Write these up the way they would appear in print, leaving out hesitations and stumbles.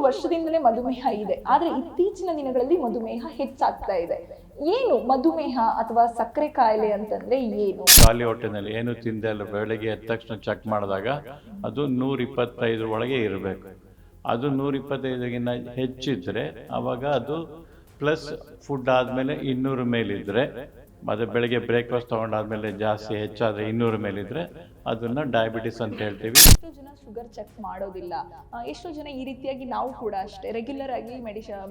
ವರ್ಷದಿಂದಲೇ ಮಧುಮೇಹ ಇದೆ, ಆದ್ರೆ ಇತ್ತೀಚಿನ ದಿನಗಳಲ್ಲಿ ಮಧುಮೇಹ ಹೆಚ್ಚಾಗ್ತಾ ಇದೆ. ಏನು ಮಧುಮೇಹ ಅಥವಾ ಸಕ್ಕರೆ ಕಾಯಿಲೆ ಅಂತಂದ್ರೆ ಏನು? ಖಾಲಿ ಹೊಟ್ಟೆನಲ್ಲಿ ಏನು ತಿಂದೆ ಅಲ್ಲ ಬೆಳಗ್ಗೆ ಎದ್ದ ತಕ್ಷಣ ಚೆಕ್ ಮಾಡಿದಾಗ ಅದು 125 ಒಳಗೆ ಇರಬೇಕು. ಅದು 125ಗಿಂತ ಹೆಚ್ಚಿದ್ರೆ ಅವಾಗ ಅದು ಪ್ಲಸ್ ಫುಡ್ ಆದಮೇಲೆ 200 ಮೇಲಿದ್ರೆ, ಅದು ಬೆಳಗ್ಗೆ ಬ್ರೇಕ್ಫಾಸ್ಟ್ ತೊಗೊಂಡಾದ್ಮೇಲೆ ಜಾಸ್ತಿ ಹೆಚ್ಚಾದರೆ 200 ಮೇಲಿದ್ರೆ ಅದನ್ನು ಡಯಾಬಿಟಿಸ್ ಅಂತ ಹೇಳ್ತೀವಿ. ಎಷ್ಟೋ ಜನ ಶುಗರ್ ಚೆಕ್ ಮಾಡೋದಿಲ್ಲ, ಎಷ್ಟೋ ಜನ ಈ ರೀತಿಯಾಗಿ ನಾವು ಕೂಡ ಅಷ್ಟೇ ರೆಗ್ಯುಲರ್ ಆಗಿ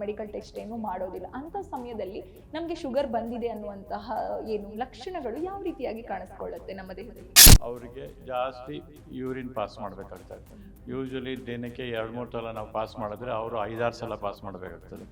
ಮೆಡಿಕಲ್ ಟೆಸ್ಟ್ ಏನು ಮಾಡೋದಿಲ್ಲ. ಅಂತ ಸಮಯದಲ್ಲಿ ನಮಗೆ ಶುಗರ್ ಬಂದಿದೆ ಅನ್ನುವಂತಹ ಏನು ಲಕ್ಷಣಗಳು ಯಾವ ರೀತಿಯಾಗಿ ಕಾಣಿಸ್ಕೊಳ್ಳುತ್ತೆ ನಮ್ಮ ದೇಹದಲ್ಲಿ? ಅವರಿಗೆ ಜಾಸ್ತಿ ಯೂರಿನ್ ಪಾಸ್ ಮಾಡಬೇಕಾಗ್ತದೆ. ಯೂಶ್ವಲಿ ದಿನಕ್ಕೆ 2-3 ಸಲ ನಾವು ಪಾಸ್ ಮಾಡಿದ್ರೆ ಅವರು 5-6 ಸಲ ಪಾಸ್ ಮಾಡಬೇಕಾಗ್ತದೆ.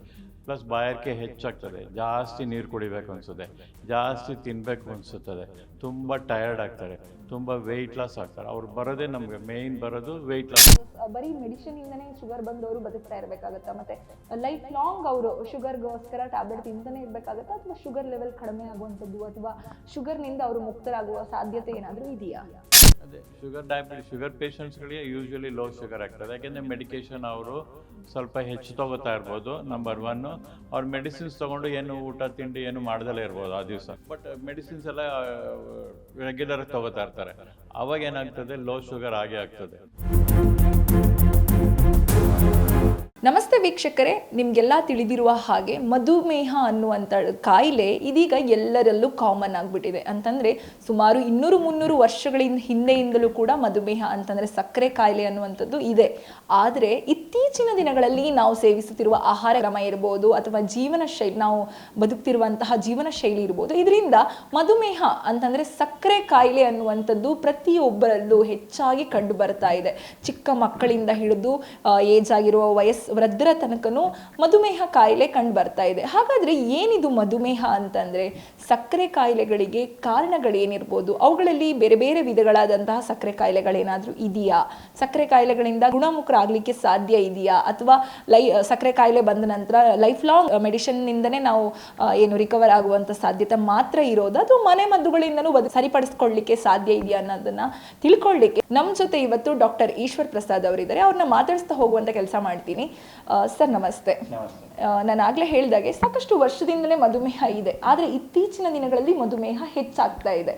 ಪ್ಲಸ್ ಬಾಯಾರಿಕೆ ಹೆಚ್ಚಾಗ್ತದೆ, ಜಾಸ್ತಿ ನೀರು ಕುಡಿಬೇಕು ಅನಿಸುತ್ತೆ, ಜಾಸ್ತಿ ತಿನ್ನಬೇಕು ಅನಿಸುತ್ತದೆ, ತುಂಬ ಟಯರ್ಡ್ ಆಗ್ತಾರೆ, ತುಂಬ ವೆಯ್ಟ್ ಲಾಸ್ ಆಗ್ತಾರೆ. ಅವ್ರು ಬರೋದೇ ನಮಗೆ ಮೇಯ್ನ್ ಬರೋದು ವೆಯ್ಟ್ ಲಾಸ್. ಬರೀ ಮೆಡಿಸಿನ್ ಇಂದನೇ ಶುಗರ್ ಬಂದವರು ಬದುಕ್ತಾ ಇರಬೇಕಾಗತ್ತಾ? ಮತ್ತೆ ಲೈಫ್ ಲಾಂಗ್ ಅವರು ಶುಗರ್ಗೋಸ್ಕರ ಟ್ಯಾಬ್ಲೆಟ್ ತಿಂತಾನೆ ಇರಬೇಕಾಗತ್ತಾ, ಅಥವಾ ಶುಗರ್ ಲೆವೆಲ್ ಕಡಿಮೆ ಆಗುವಂಥದ್ದು ಅಥವಾ ಶುಗರ್ನಿಂದ ಅವರು ಮುಕ್ತರಾಗುವ ಸಾಧ್ಯತೆ ಏನಾದರೂ ಇದೆಯಾ? ಅದೇ ಶುಗರ್ ಪೇಷಂಟ್ಸ್ಗಳಿಗೆ ಯೂಶ್ವಲಿ ಲೋ ಶುಗರ್ ಆಗ್ತದೆ. ಯಾಕೆಂದರೆ ಮೆಡಿಕೇಷನ್ ಅವರು ಸ್ವಲ್ಪ ಹೆಚ್ಚು ತೊಗೋತಾ ಇರ್ಬೋದು, ನಂಬರ್ 1. ಅವ್ರ ಮೆಡಿಸಿನ್ಸ್ ತೊಗೊಂಡು ಏನು ಊಟ ತಿಂಡಿ ಏನು ಮಾಡ್ದಲೇ ಇರ್ಬೋದು ಆ ದಿವಸ, ಬಟ್ ಮೆಡಿಸಿನ್ಸ್ ಎಲ್ಲ ರೆಗ್ಯುಲರ್ ತೊಗೋತಾ ಇರ್ತಾರೆ. ಅವಾಗ ಏನಾಗ್ತದೆ, ಲೋ ಶುಗರ್ ಆಗೇ ಆಗ್ತದೆ. ನಮಸ್ತೆ ವೀಕ್ಷಕರೇ, ನಿಮಗೆಲ್ಲ ತಿಳಿದಿರುವ ಹಾಗೆ ಮಧುಮೇಹ ಅನ್ನುವಂಥ ಕಾಯಿಲೆ ಇದೀಗ ಎಲ್ಲರಲ್ಲೂ ಕಾಮನ್ ಆಗಿಬಿಟ್ಟಿದೆ. ಅಂತಂದರೆ ಸುಮಾರು 200-300 ವರ್ಷಗಳಿಂದ ಹಿಂದೆಯಿಂದಲೂ ಕೂಡ ಮಧುಮೇಹ ಅಂತಂದರೆ ಸಕ್ಕರೆ ಕಾಯಿಲೆ ಅನ್ನುವಂಥದ್ದು ಇದೆ. ಆದರೆ ಇತ್ತೀಚಿನ ದಿನಗಳಲ್ಲಿ ನಾವು ಸೇವಿಸುತ್ತಿರುವ ಆಹಾರ ಕ್ರಮ ಇರ್ಬೋದು ಅಥವಾ ಜೀವನ ಶೈಲಿ, ನಾವು ಬದುಕ್ತಿರುವಂತಹ ಜೀವನ ಶೈಲಿ ಇರ್ಬೋದು, ಇದರಿಂದ ಮಧುಮೇಹ ಅಂತಂದರೆ ಸಕ್ಕರೆ ಕಾಯಿಲೆ ಅನ್ನುವಂಥದ್ದು ಪ್ರತಿಯೊಬ್ಬರಲ್ಲೂ ಹೆಚ್ಚಾಗಿ ಕಂಡು ಬರ್ತಾ ಇದೆ. ಚಿಕ್ಕ ಮಕ್ಕಳಿಂದ ಹಿಡಿದು ಏಜ್ ಆಗಿರುವ ವೃದ್ಧರ ತನಕನೂ ಮಧುಮೇಹ ಕಾಯಿಲೆ ಕಂಡು ಬರ್ತಾ ಇದೆ. ಹಾಗಾದ್ರೆ ಏನಿದು ಮಧುಮೇಹ ಅಂತಂದ್ರೆ? ಸಕ್ಕರೆ ಕಾಯಿಲೆಗಳಿಗೆ ಕಾರಣಗಳೇನಿರ್ಬೋದು? ಅವುಗಳಲ್ಲಿ ಬೇರೆ ಬೇರೆ ವಿಧಗಳಾದಂತಹ ಸಕ್ಕರೆ ಕಾಯಿಲೆಗಳೇನಾದ್ರೂ ಇದೆಯಾ? ಸಕ್ಕರೆ ಕಾಯಿಲೆಗಳಿಂದ ಗುಣಮುಖರಾಗಲಿಕ್ಕೆ ಸಾಧ್ಯ ಇದೆಯಾ? ಅಥವಾ ಸಕ್ಕರೆ ಕಾಯಿಲೆ ಬಂದ ನಂತರ ಲೈಫ್ ಲಾಂಗ್ ಮೆಡಿಸಿನ್ ನಿಂದನೇ ನಾವು ಏನು ರಿಕವರ್ ಆಗುವಂತ ಸಾಧ್ಯತೆ ಮಾತ್ರ ಇರೋದು, ಅಥವಾ ಮನೆ ಮದ್ದುಗಳಿಂದನೂ ಸರಿಪಡಿಸ್ಕೊಳ್ಳಿಕ್ಕೆ ಸಾಧ್ಯ ಇದೆಯಾ ಅನ್ನೋದನ್ನ ತಿಳ್ಕೊಳ್ಳಿಕ್ಕೆ ನಮ್ಮ ಜೊತೆ ಇವತ್ತು ಡಾಕ್ಟರ್ ಈಶ್ವರ್ ಪ್ರಸಾದ್ ಅವರಿದ್ದಾರೆ. ಅವ್ರನ್ನ ಮಾತಾಡಿಸ್ತಾ ಹೋಗುವಂತ ಕೆಲಸ ಮಾಡ್ತೀನಿ. ಸರ್ ನಮಸ್ತೆ. ನಾನು ಆಗ್ಲೇ ಹೇಳಿದಾಗೆ ಸಾಕಷ್ಟು ವರ್ಷದಿಂದಲೇ ಮಧುಮೇಹ ಇದೆ, ಆದರೆ ಇತ್ತೀಚಿನ ದಿನಗಳಲ್ಲಿ ಮಧುಮೇಹ ಹೆಚ್ಚಾಗ್ತಾ ಇದೆ.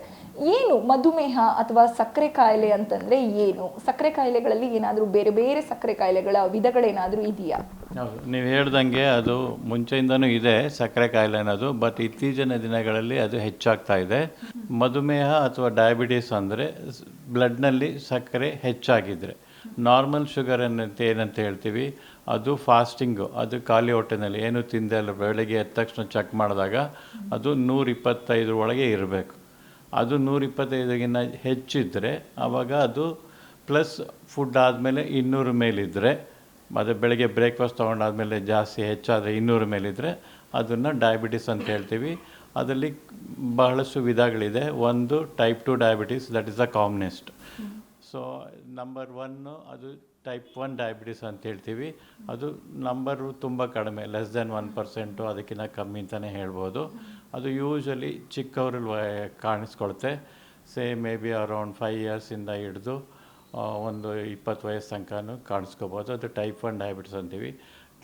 ಏನು ಮಧುಮೇಹ ಅಥವಾ ಸಕ್ಕರೆ ಕಾಯಿಲೆ ಅಂತಂದ್ರೆ ಏನು? ಸಕ್ಕರೆ ಕಾಯಿಲೆಗಳಲ್ಲಿ ಏನಾದರೂ ಬೇರೆ ಬೇರೆ ಸಕ್ಕರೆ ಕಾಯಿಲೆಗಳ ವಿಧಗಳೇನಾದರೂ ಇದೆಯಾ? ನೀವು ಹೇಳ್ದಂಗೆ ಅದು ಮುಂಚೆಯಿಂದನೂ ಇದೆ ಸಕ್ಕರೆ ಕಾಯಿಲೆ ಅನ್ನೋದು, ಬಟ್ ಇತ್ತೀಚಿನ ದಿನಗಳಲ್ಲಿ ಅದು ಹೆಚ್ಚಾಗ್ತಾ ಇದೆ. ಮಧುಮೇಹ ಅಥವಾ ಡಯಾಬಿಟೀಸ್ ಅಂದರೆ ಬ್ಲಡ್ನಲ್ಲಿ ಸಕ್ಕರೆ ಹೆಚ್ಚಾಗಿದ್ದರೆ, ನಾರ್ಮಲ್ ಶುಗರ್ ಏನಂತ ಹೇಳ್ತೀವಿ ಅದು ಫಾಸ್ಟಿಂಗು, ಅದು ಖಾಲಿ ಹೊಟ್ಟೆನಲ್ಲಿ ಏನು ತಿಂದೆ ಅಲ್ಲ ಬೆಳಗ್ಗೆ ಎದ್ದ ತಕ್ಷಣ ಚೆಕ್ ಮಾಡಿದಾಗ ಅದು 125 ಒಳಗೆ ಇರಬೇಕು. ಅದು 125ಗಿಂತ ಹೆಚ್ಚಿದ್ದರೆ ಆವಾಗ ಅದು ಪ್ಲಸ್ ಫುಡ್ ಆದಮೇಲೆ 200 ಮೇಲಿದ್ದರೆ, ಅದು ಬೆಳಗ್ಗೆ ಬ್ರೇಕ್ಫಾಸ್ಟ್ ತೊಗೊಂಡಾದ್ಮೇಲೆ ಜಾಸ್ತಿ ಹೆಚ್ಚಾದರೆ 200 ಮೇಲಿದ್ದರೆ ಅದನ್ನು ಡಯಾಬಿಟಿಸ್ ಅಂತ ಹೇಳ್ತೀವಿ. ಅದರಲ್ಲಿ ಬಹಳಷ್ಟು ವಿಧಗಳಿದೆ. ಒಂದು type 2 diabetes, that is the commonest. So number 1 ಅದು ಟೈಪ್ 1 ಡಯಾಬಿಟಿಸ್ ಅಂತ ಹೇಳ್ತೀವಿ. ಅದು ನಂಬರು ತುಂಬ ಕಡಿಮೆ, ಲೆಸ್ ದೆನ್ 1%, ಅದಕ್ಕಿಂತ ಕಮ್ಮಿ ಅಂತಲೇ ಹೇಳ್ಬೋದು. ಅದು ಯೂಶ್ವಲಿ ಚಿಕ್ಕವರಲ್ಲಿ ಕಾಣಿಸ್ಕೊಳುತ್ತೆ. ಮೇ ಬಿ ಅರೌಂಡ್ 5 ಇಯರ್ಸಿಂದ ಹಿಡಿದು ಒಂದು 20 ವಯಸ್ಸು ತನಕನೂ ಕಾಣಿಸ್ಕೋಬೋದು. ಅದು ಟೈಪ್ 1 ಡಯಾಬಿಟಿಸ್ ಅಂತೀವಿ.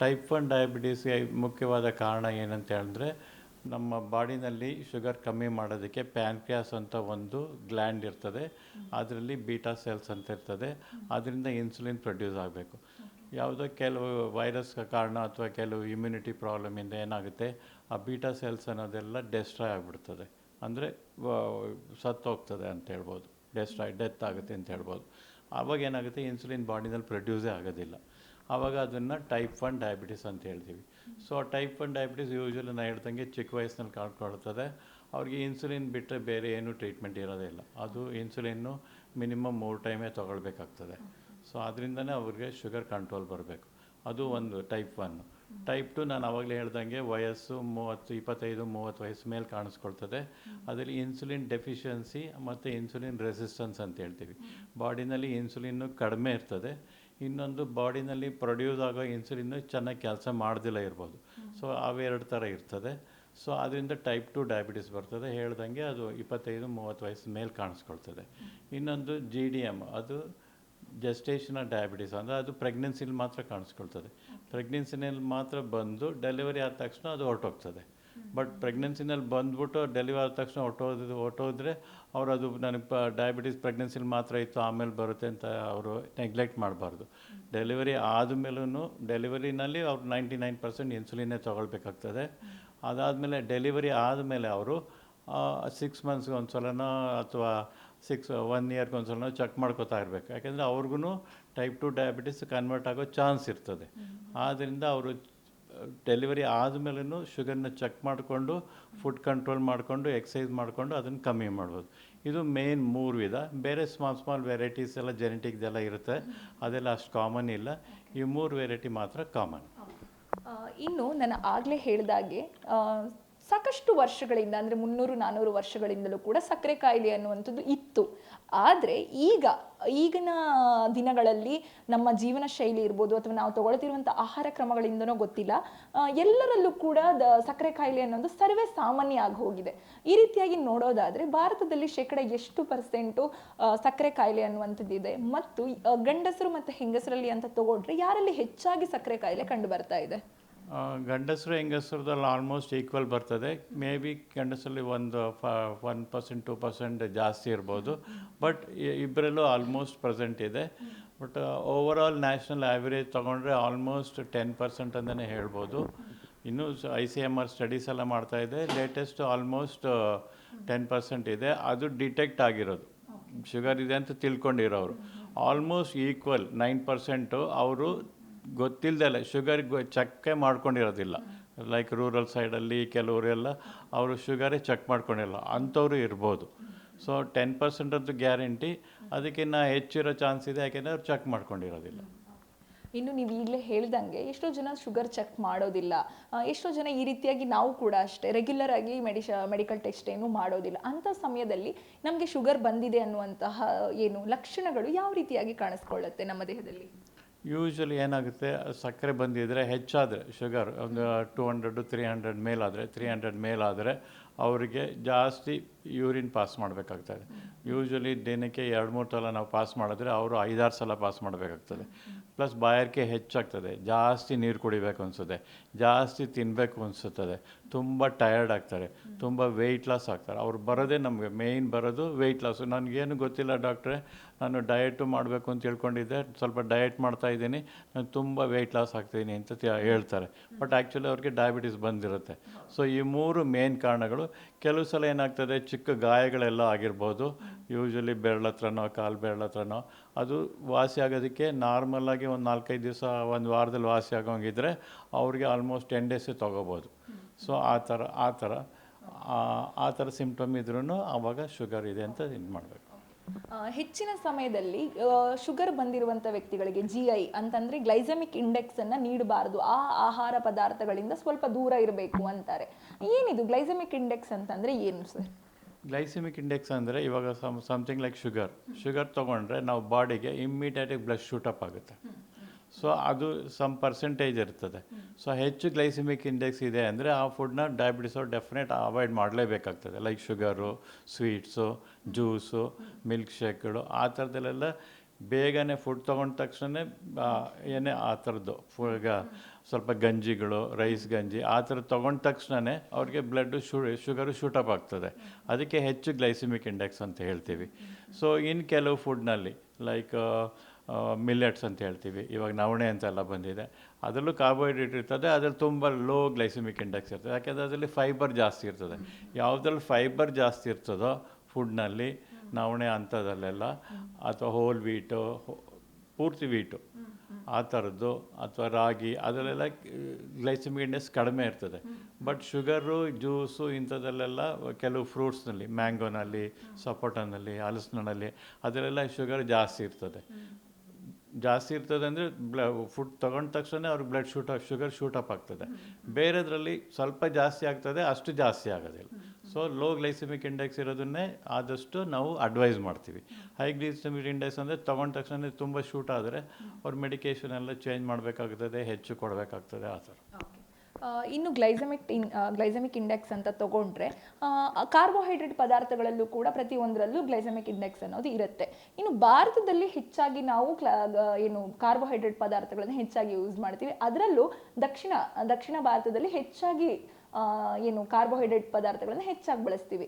ಟೈಪ್ 1 ಡಯಾಬಿಟಿಸ್ಗೆ ಮುಖ್ಯವಾದ ಕಾರಣ ಏನಂತ ಹೇಳಿದ್ರೆ, ನಮ್ಮ ಬಾಡಿನಲ್ಲಿ ಶುಗರ್ ಕಮ್ಮಿ ಮಾಡೋದಕ್ಕೆ ಪ್ಯಾನ್ಕ್ರಿಯಾಸ್ ಅಂತ ಒಂದು ಗ್ಲ್ಯಾಂಡ್ ಇರ್ತದೆ, ಅದರಲ್ಲಿ ಬೀಟಾ ಸೆಲ್ಸ್ ಅಂತ ಇರ್ತದೆ, ಅದರಿಂದ ಇನ್ಸುಲಿನ್ ಪ್ರೊಡ್ಯೂಸ್ ಆಗಬೇಕು. ಯಾವುದೋ ಕೆಲವು ವೈರಸ್ ಕಾರಣ ಅಥವಾ ಕೆಲವು ಇಮ್ಯುನಿಟಿ ಪ್ರಾಬ್ಲಮಿಂದ ಏನಾಗುತ್ತೆ, ಆ ಬೀಟಾ ಸೆಲ್ಸ್ ಅನ್ನೋದೆಲ್ಲ ಡೆಸ್ಟ್ರಾಯ್ ಆಗಿಬಿಡ್ತದೆ, ಅಂದರೆ ಸತ್ತೋಗ್ತದೆ ಅಂತ ಹೇಳ್ಬೋದು, ಡೆತ್ ಆಗುತ್ತೆ ಅಂತ ಹೇಳ್ಬೋದು. ಆವಾಗ ಏನಾಗುತ್ತೆ, ಇನ್ಸುಲಿನ್ ಬಾಡಿನಲ್ಲಿ ಪ್ರೊಡ್ಯೂಸೇ ಆಗೋದಿಲ್ಲ. ಆವಾಗ ಅದನ್ನು ಟೈಪ್ 1 ಡಯಾಬಿಟಿಸ್ ಅಂತ ಹೇಳ್ತೀವಿ. ಸೊ ಟೈಪ್ 1 ಡಯಾಬಿಟಿಸ್ ಯೂಶ್ವಲಿ ನಾನು ಹೇಳ್ದಂಗೆ ಚಿಕ್ಕ ವಯಸ್ಸಿನಲ್ಲಿ ಕಾಣ್ಕೊಳ್ತದೆ. ಅವ್ರಿಗೆ ಇನ್ಸುಲಿನ್ ಬಿಟ್ಟರೆ ಬೇರೆ ಏನೂ ಟ್ರೀಟ್ಮೆಂಟ್ ಇರೋದಿಲ್ಲ. ಅದು ಇನ್ಸುಲಿನ್ನು ಮಿನಿಮಮ್ 3 ಟೈಮೇ ತೊಗೊಳ್ಬೇಕಾಗ್ತದೆ. ಸೊ ಅದರಿಂದನೇ ಅವ್ರಿಗೆ ಶುಗರ್ ಕಂಟ್ರೋಲ್ ಬರಬೇಕು. ಅದು ಒಂದು ಟೈಪ್ 1. ಟೈಪ್ 2 ನಾನು ಆವಾಗಲೇ ಹೇಳ್ದಂಗೆ ವಯಸ್ಸು 25-30 ವಯಸ್ಸು ಮೇಲೆ ಕಾಣಿಸ್ಕೊಳ್ತದೆ. ಅದರಲ್ಲಿ ಇನ್ಸುಲಿನ್ ಡೆಫಿಷಿಯನ್ಸಿ ಮತ್ತು ಇನ್ಸುಲಿನ್ ರೆಸಿಸ್ಟೆನ್ಸ್ ಅಂತ ಹೇಳ್ತೀವಿ. ಬಾಡಿನಲ್ಲಿ ಇನ್ಸುಲಿನ್ನು ಕಡಿಮೆ ಇರ್ತದೆ, ಇನ್ನೊಂದು ಬಾಡಿನಲ್ಲಿ ಪ್ರೊಡ್ಯೂಸ್ ಆಗೋ ಇನ್ಸುಲಿನ್ನು ಚೆನ್ನಾಗಿ ಕೆಲಸ ಮಾಡ್ದಿಲ್ಲ ಇರ್ಬೋದು. ಸೊ ಅವೆರಡು ಥರ ಇರ್ತದೆ. ಸೊ ಅದರಿಂದ ಟೈಪ್ 2 ಡಯಾಬಿಟಿಸ್ ಬರ್ತದೆ. ಹೇಳ್ದಂಗೆ ಅದು 25-30 ವಯಸ್ಸು ಮೇಲೆ ಕಾಣಿಸ್ಕೊಳ್ತದೆ. ಇನ್ನೊಂದು GDM, ಅದು ಜೆಸ್ಟೇಷನಲ್ ಡಯಾಬಿಟೀಸ್ ಅಂದರೆ ಅದು ಪ್ರೆಗ್ನೆನ್ಸಿಲಿ ಮಾತ್ರ ಕಾಣಿಸ್ಕೊಳ್ತದೆ. ಪ್ರೆಗ್ನೆನ್ಸಿನಲ್ಲಿ ಮಾತ್ರ ಬಂದು ಡೆಲಿವರಿ ಆದ ತಕ್ಷಣ ಅದು ಹೊರಟೋಗ್ತದೆ. ಬಟ್ ಪ್ರೆಗ್ನೆನ್ಸಿನಲ್ಲಿ ಬಂದ್ಬಿಟ್ಟು ಡೆಲಿವರಿ ಆದ ತಕ್ಷಣ ಹೊರಟೋದ್ರೆ ಅವರು ಅದು ನನಗೆ ಡಯಾಬಿಟೀಸ್ ಪ್ರೆಗ್ನೆನ್ಸಿಲಿ ಮಾತ್ರ ಇತ್ತು ಆಮೇಲೆ ಬರುತ್ತೆ ಅಂತ ಅವರು ನೆಗ್ಲೆಕ್ಟ್ ಮಾಡಬಾರ್ದು. ಡೆಲಿವರಿ ಆದಮೇಲೂ ಡೆಲಿವರಿನಲ್ಲಿ ಅವ್ರು 99% ಇನ್ಸುಲಿನ್ನೇ ತೊಗೊಳ್ಬೇಕಾಗ್ತದೆ. ಅದಾದಮೇಲೆ ಡೆಲಿವರಿ ಆದಮೇಲೆ ಅವರು 6 ಮಂತ್ಸ್ಗೆ ಒಂದು ಸಲನೋ ಅಥವಾ 1 ಇಯರ್ಗೆ ಒಂದು ಸಲನೋ ಚೆಕ್ ಮಾಡ್ಕೋತಾ ಇರಬೇಕು. ಯಾಕೆಂದರೆ ಅವ್ರಿಗೂ ಟೈಪ್ 2 ಡಯಾಬಿಟಿಸ್ ಕನ್ವರ್ಟ್ ಆಗೋ ಚಾನ್ಸ್ ಇರ್ತದೆ. ಆದ್ದರಿಂದ ಅವರು ಡೆಲಿವರಿ ಆದಮೇಲೂ ಶುಗರ್ನ ಚೆಕ್ ಮಾಡಿಕೊಂಡು ಫುಡ್ ಕಂಟ್ರೋಲ್ ಮಾಡಿಕೊಂಡು ಎಕ್ಸಸೈಸ್ ಮಾಡಿಕೊಂಡು ಅದನ್ನು ಕಮ್ಮಿ ಮಾಡ್ಬೋದು. ಇದು ಮೇನ್ 3 ವಿಧ. ಬೇರೆ ಸ್ಮಾಲ್ ವೆರೈಟೀಸ್ ಎಲ್ಲ ಜೆನೆಟಿಕ್ದೆಲ್ಲ ಇರುತ್ತೆ, ಅದೆಲ್ಲ ಅಷ್ಟು ಕಾಮನ್ ಇಲ್ಲ. ಈ 3 ವೆರೈಟಿ ಮಾತ್ರ ಕಾಮನ್. ಇನ್ನು ನಾನು ಆಗಲೇ ಹೇಳಿದಾಗೆ ಸಾಕಷ್ಟು ವರ್ಷಗಳಿಂದ ಅಂದರೆ 300-400 ವರ್ಷಗಳಿಂದಲೂ ಕೂಡ ಸಕ್ಕರೆ ಕಾಯಿಲೆ ಅನ್ನುವಂಥದ್ದು ಇತ್ತು. ಆದರೆ ಈಗಿನ ದಿನಗಳಲ್ಲಿ ನಮ್ಮ ಜೀವನ ಶೈಲಿ ಇರ್ಬೋದು ಅಥವಾ ನಾವು ತಗೊಳ್ತಿರುವಂಥ ಆಹಾರ ಕ್ರಮಗಳಿಂದನೋ ಗೊತ್ತಿಲ್ಲ, ಎಲ್ಲರಲ್ಲೂ ಕೂಡ ಸಕ್ಕರೆ ಕಾಯಿಲೆ ಅನ್ನೋದು ಸರ್ವೇ ಸಾಮಾನ್ಯ ಆಗಿ ಹೋಗಿದೆ. ಈ ರೀತಿಯಾಗಿ ನೋಡೋದಾದರೆ ಭಾರತದಲ್ಲಿ ಎಷ್ಟು % ಸಕ್ಕರೆ ಕಾಯಿಲೆ ಅನ್ನುವಂಥದ್ದಿದೆ, ಮತ್ತು ಗಂಡಸರು ಮತ್ತು ಹೆಂಗಸರಲ್ಲಿ ಅಂತ ತಗೊಂಡ್ರೆ ಯಾರಲ್ಲಿ ಹೆಚ್ಚಾಗಿ ಸಕ್ಕರೆ ಕಾಯಿಲೆ ಕಂಡು ಬರ್ತಾ ಇದೆ? ಗಂಡಸರು ಹೆಂಗಸರದಲ್ಲಿ ಆಲ್ಮೋಸ್ಟ್ ಈಕ್ವಲ್ ಬರ್ತದೆ. ಮೇ ಬಿ ಗಂಡಸರಲ್ಲಿ ಒಂದು 1% 2% ಜಾಸ್ತಿ ಇರ್ಬೋದು, ಬಟ್ ಇಬ್ಬರಲ್ಲೂ ಆಲ್ಮೋಸ್ಟ್ ಪ್ರೆಸೆಂಟ್ ಇದೆ. ಬಟ್ ಓವರಾಲ್ ನ್ಯಾಷನಲ್ ಆ್ಯಾವ್ರೇಜ್ ತೊಗೊಂಡ್ರೆ ಆಲ್ಮೋಸ್ಟ್ 10% ಅಂತಲೇ ಹೇಳ್ಬೋದು. ಇನ್ನೂ ICMR ಸ್ಟಡೀಸ್ ಎಲ್ಲ ಮಾಡ್ತಾಯಿದೆ. ಲೇಟೆಸ್ಟ್ ಆಲ್ಮೋಸ್ಟ್ 10% ಇದೆ. ಅದು ಡಿಟೆಕ್ಟ್ ಆಗಿರೋದು, ಶುಗರ್ ಇದೆ ಅಂತ ತಿಳ್ಕೊಂಡಿರೋರು ಆಲ್ಮೋಸ್ಟ್ ಈಕ್ವಲ್ 9% ಅವರು ಗೊತ್ತಿಲ್ಲದೆ ಶುಗರ್ ಚೆಕ್ಕೇ ಮಾಡ್ಕೊಂಡಿರೋದಿಲ್ಲ. ಲೈಕ್ ರೂರಲ್ ಸೈಡಲ್ಲಿ ಕೆಲವರೆಲ್ಲ ಅವರು ಶುಗರೇ ಚೆಕ್ ಮಾಡ್ಕೊಂಡಿರಲ್ಲ, ಅಂಥವ್ರು ಇರ್ಬೋದು. ಸೊ 10% ಅಂತೂ ಗ್ಯಾರಂಟಿ, ಅದಕ್ಕಿಂತ ಹೆಚ್ಚಿರೋ ಚಾನ್ಸ್ ಇದೆ, ಯಾಕೆಂದರೆ ಅವ್ರು ಚೆಕ್ ಮಾಡ್ಕೊಂಡಿರೋದಿಲ್ಲ. ಇನ್ನು ನೀವು ಈಗಲೇ ಹೇಳ್ದಂಗೆ ಎಷ್ಟೋ ಜನ ಶುಗರ್ ಚೆಕ್ ಮಾಡೋದಿಲ್ಲ, ಎಷ್ಟೋ ಜನ ಈ ರೀತಿಯಾಗಿ ನಾವು ಕೂಡ ಅಷ್ಟೇ ರೆಗ್ಯುಲರ್ ಆಗಿ ಮೆಡಿಕಲ್ ಟೆಸ್ಟ್ ಏನು ಮಾಡೋದಿಲ್ಲ. ಅಂಥ ಸಮಯದಲ್ಲಿ ನಮಗೆ ಶುಗರ್ ಬಂದಿದೆ ಅನ್ನುವಂತಹ ಲಕ್ಷಣಗಳು ಯಾವ ರೀತಿಯಾಗಿ ಕಾಣಿಸ್ಕೊಳ್ಳುತ್ತೆ ನಮ್ಮ ದೇಹದಲ್ಲಿ? ಯೂಶ್ವಲಿ ಏನಾಗುತ್ತೆ, ಸಕ್ಕರೆ ಬಂದಿದ್ದರೆ ಹೆಚ್ಚಾದರೆ ಶುಗರ್ ಒಂದು 200-300 ಮೇಲಾದರೆ 300 ಮೇಲಾದರೆ ಅವರಿಗೆ ಜಾಸ್ತಿ ಯೂರಿನ್ ಪಾಸ್ ಮಾಡಬೇಕಾಗ್ತದೆ. ಯೂಶ್ವಲಿ ದಿನಕ್ಕೆ 2-3 ಸಲ ನಾವು ಪಾಸ್ ಮಾಡಿದ್ರೆ ಅವರು 5-6 ಸಲ ಪಾಸ್ ಮಾಡಬೇಕಾಗ್ತದೆ. ಪ್ಲಸ್ ಬಾಯಾರಿಕೆ ಹೆಚ್ಚಾಗ್ತದೆ, ಜಾಸ್ತಿ ನೀರು ಕುಡಿಬೇಕು ಅನಿಸುತ್ತೆ, ಜಾಸ್ತಿ ತಿನ್ನಬೇಕು ಅನಿಸುತ್ತದೆ, ತುಂಬ ಟಯರ್ಡ್ ಆಗ್ತಾರೆ, ತುಂಬ ವೆಯ್ಟ್ ಲಾಸ್ ಆಗ್ತಾರೆ. ಅವ್ರು ಬರೋದೇ ನಮಗೆ ಮೇಯ್ನ್ ಬರೋದು ವೆಯ್ಟ್ ಲಾಸು. ನನಗೇನು ಗೊತ್ತಿಲ್ಲ ಡಾಕ್ಟ್ರೆ, ನಾನು ಡಯಟು ಮಾಡಬೇಕು ಅಂತ ತಿಳ್ಕೊಂಡಿದ್ದೆ, ಸ್ವಲ್ಪ ಡಯಟ್ ಮಾಡ್ತಾಯಿದ್ದೀನಿ, ನಾನು ತುಂಬ ವೆಯ್ಟ್ ಲಾಸ್ ಆಗ್ತಾಯಿದ್ದೀನಿ ಅಂತ ಹೇಳ್ತಾರೆ. ಬಟ್ ಆ್ಯಕ್ಚುಲಿ ಅವ್ರಿಗೆ ಡಯಾಬಿಟಿಸ್ ಬಂದಿರುತ್ತೆ. ಸೊ ಈ 3 ಮೇನ್ ಕಾರಣಗಳು. ಕೆಲವು ಸಲ ಏನಾಗ್ತದೆ, ಚಿಕ್ಕ ಗಾಯಗಳೆಲ್ಲ ಆಗಿರ್ಬೋದು, ಯೂಶ್ವಲಿ ಬೆರಳತ್ರನೋ ಕಾಲು ಬೆರಳತ್ರನೋ, ಅದು ವಾಸಿ ಆಗೋದಕ್ಕೆ ನಾರ್ಮಲಾಗಿ ಒಂದು 4-5 ದಿವಸ ಒಂದು ವಾರದಲ್ಲಿ ವಾಸಿ ಆಗೋಂಗಿದ್ರೆ ಅವ್ರಿಗೆ ಆಲ್ಮೋಸ್ಟ್ 10 ಡೇಸೇ ತೊಗೋಬೋದು. ಸೊ ಆ ಥರ ಸಿಂಪ್ಟಮ್ ಇದ್ರೂ ಆವಾಗ ಶುಗರ್ ಇದೆ ಅಂತ ಇದು ಮಾಡಬೇಕು. ಹೆಚ್ಚಿನ ಸಮಯದಲ್ಲಿ ಶುಗರ್ ಬಂದಿರುವಂಥ ವ್ಯಕ್ತಿಗಳಿಗೆ GI ಅಂತಂದರೆ ಗ್ಲೈಸೆಮಿಕ್ ಇಂಡೆಕ್ಸನ್ನು ನೀಡಬಾರ್ದು, ಆ ಆಹಾರ ಪದಾರ್ಥಗಳಿಂದ ಸ್ವಲ್ಪ ದೂರ ಇರಬೇಕು ಅಂತಾರೆ. ಏನಿದು ಗ್ಲೈಸೆಮಿಕ್ ಇಂಡೆಕ್ಸ್ ಅಂತಂದರೆ ಏನು ಸರ್? ಗ್ಲೈಸೆಮಿಕ್ ಇಂಡೆಕ್ಸ್ ಅಂದರೆ ಇವಾಗ ಸಮಥಿಂಗ್ ಲೈಕ್ ಶುಗರ್ ತೊಗೊಂಡ್ರೆ ನಾವು ಬಾಡಿಗೆ ಇಮ್ಮಿಡಿಯೇಟಾಗಿ ಬ್ಲಡ್ ಶೂಟಪ್ ಆಗುತ್ತೆ. ಸೊ ಅದು ಸಮ್ ಪರ್ಸೆಂಟೇಜ್ ಇರ್ತದೆ. ಸೊ ಹೆಚ್ಚು ಗ್ಲೈಸೆಮಿಕ್ ಇಂಡೆಕ್ಸ್ ಇದೆ ಅಂದರೆ ಆ ಫುಡ್ನ ಡಯಾಬಿಟಿಸು ಡೆಫಿನೆಟ್ ಅವಾಯ್ಡ್ ಮಾಡಲೇಬೇಕಾಗ್ತದೆ. Like sugar, sweets, juice, milk ಶೇಕ್ಗಳು, ಆ ಥರದಲ್ಲೆಲ್ಲ ಬೇಗನೆ ಫುಡ್ ತೊಗೊಂಡ ತಕ್ಷಣ ಏನೇ ಆ ಥರದ್ದು ಈಗ ಸ್ವಲ್ಪ ಗಂಜಿಗಳು, ರೈಸ್ ಗಂಜಿ ಆ ಥರ ತೊಗೊಂಡ ತಕ್ಷಣವೇ ಅವ್ರಿಗೆ ಬ್ಲಡ್ಡು ಶುಗರು ಶೂಟಪ್ ಆಗ್ತದೆ. ಅದಕ್ಕೆ ಹೆಚ್ಚು ಗ್ಲೈಸೆಮಿಕ್ ಇಂಡೆಕ್ಸ್ ಅಂತ ಹೇಳ್ತೀವಿ. ಸೊ ಇನ್ನು ಕೆಲವು ಫುಡ್ನಲ್ಲಿ ಲೈಕ್ ಮಿಲ್ಲೆಟ್ಸ್ ಅಂತ ಹೇಳ್ತೀವಿ, ಇವಾಗ ನವಣೆ ಅಂತೆಲ್ಲ ಬಂದಿದೆ, ಅದರಲ್ಲೂ ಕಾರ್ಬೋಹೈಡ್ರೇಟ್ ಇರ್ತದೆ, ಅದ್ರಲ್ಲಿ ತುಂಬ ಲೋ ಗ್ಲೈಸೆಮಿಕ್ ಇಂಡೆಕ್ಸ್ ಇರ್ತದೆ. ಯಾಕೆಂದರೆ ಅದರಲ್ಲಿ ಫೈಬರ್ ಜಾಸ್ತಿ ಇರ್ತದೆ. ಯಾವುದ್ರಲ್ಲಿ ಫೈಬರ್ ಜಾಸ್ತಿ ಇರ್ತದೋ ಫುಡ್ನಲ್ಲಿ, ನವಣೆ ಅಂಥದ್ದಲ್ಲೆಲ್ಲ, ಅಥವಾ ಹೋಲ್ ವೀಟು, ಪೂರ್ತಿ ವೀಟು ಆ ಥರದ್ದು, ಅಥವಾ ರಾಗಿ, ಅದರಲ್ಲೆಲ್ಲ ಗ್ಲೈಸೆಮಿಕ್ ಇಂಡೆಕ್ಸ್ ಕಡಿಮೆ ಇರ್ತದೆ. ಬಟ್ ಶುಗರು, ಜ್ಯೂಸು ಇಂಥದ್ದಲ್ಲೆಲ್ಲ ಕೆಲವು ಫ್ರೂಟ್ಸ್ನಲ್ಲಿ, ಮ್ಯಾಂಗೋನಲ್ಲಿ, ಸಪೋಟನಲ್ಲಿ, ಹಲಸಿನಲ್ಲಿ ಅದರಲ್ಲೆಲ್ಲ ಶುಗರ್ ಜಾಸ್ತಿ ಇರ್ತದೆ ಅಂದರೆ ಫುಡ್ ತೊಗೊಂಡ ತಕ್ಷಣ ಅವ್ರಿಗೆ ಶುಗರ್ ಶೂಟಪ್ ಆಗ್ತದೆ. ಬೇರೆದ್ರಲ್ಲಿ ಸ್ವಲ್ಪ ಜಾಸ್ತಿ ಆಗ್ತದೆ, ಅಷ್ಟು ಜಾಸ್ತಿ ಆಗೋದಿಲ್ಲ. ಸೊ ಲೋ ಗ್ಲೈಸೆಮಿಕ್ ಇಂಡೆಕ್ಸ್ ಇರೋದನ್ನೇ ಆದಷ್ಟು ನಾವು ಅಡ್ವೈಸ್ ಮಾಡ್ತೀವಿ. ಹೈ ಗ್ಲೈಸೆಮಿಕ್ ಇಂಡೆಕ್ಸ್ ಅಂದರೆ ತೊಗೊಂಡ ತಕ್ಷಣ ತುಂಬ ಶೂಟ್ ಆದರೆ ಅವ್ರ ಮೆಡಿಕೇಷನ್ ಎಲ್ಲ ಚೇಂಜ್ ಮಾಡಬೇಕಾಗ್ತದೆ, ಹೆಚ್ಚು ಕೊಡಬೇಕಾಗ್ತದೆ, ಆ ಥರ. ಇನ್ನು ಗ್ಲೈಸಮಿಕ್ ಇಂಡೆಕ್ಸ್ ಅಂತ ತಗೊಂಡ್ರೆ ಕಾರ್ಬೋಹೈಡ್ರೇಟ್ ಪದಾರ್ಥಗಳಲ್ಲೂ ಕೂಡ ಪ್ರತಿಯೊಂದರಲ್ಲೂ ಗ್ಲೈಸಮಿಕ್ ಇಂಡೆಕ್ಸ್ ಅನ್ನೋದು ಇರುತ್ತೆ. ಇನ್ನು ಭಾರತದಲ್ಲಿ ಹೆಚ್ಚಾಗಿ ನಾವು ಏನು ಕಾರ್ಬೋಹೈಡ್ರೇಟ್ ಪದಾರ್ಥಗಳನ್ನು ಹೆಚ್ಚಾಗಿ ಯೂಸ್ ಮಾಡ್ತೀವಿ. ಅದರಲ್ಲೂ ದಕ್ಷಿಣ ಭಾರತದಲ್ಲಿ ಹೆಚ್ಚಾಗಿ ಏನು ಕಾರ್ಬೋಹೈಡ್ರೇಟ್ ಪದಾರ್ಥಗಳನ್ನು ಹೆಚ್ಚಾಗಿ ಬಳಸ್ತೀವಿ.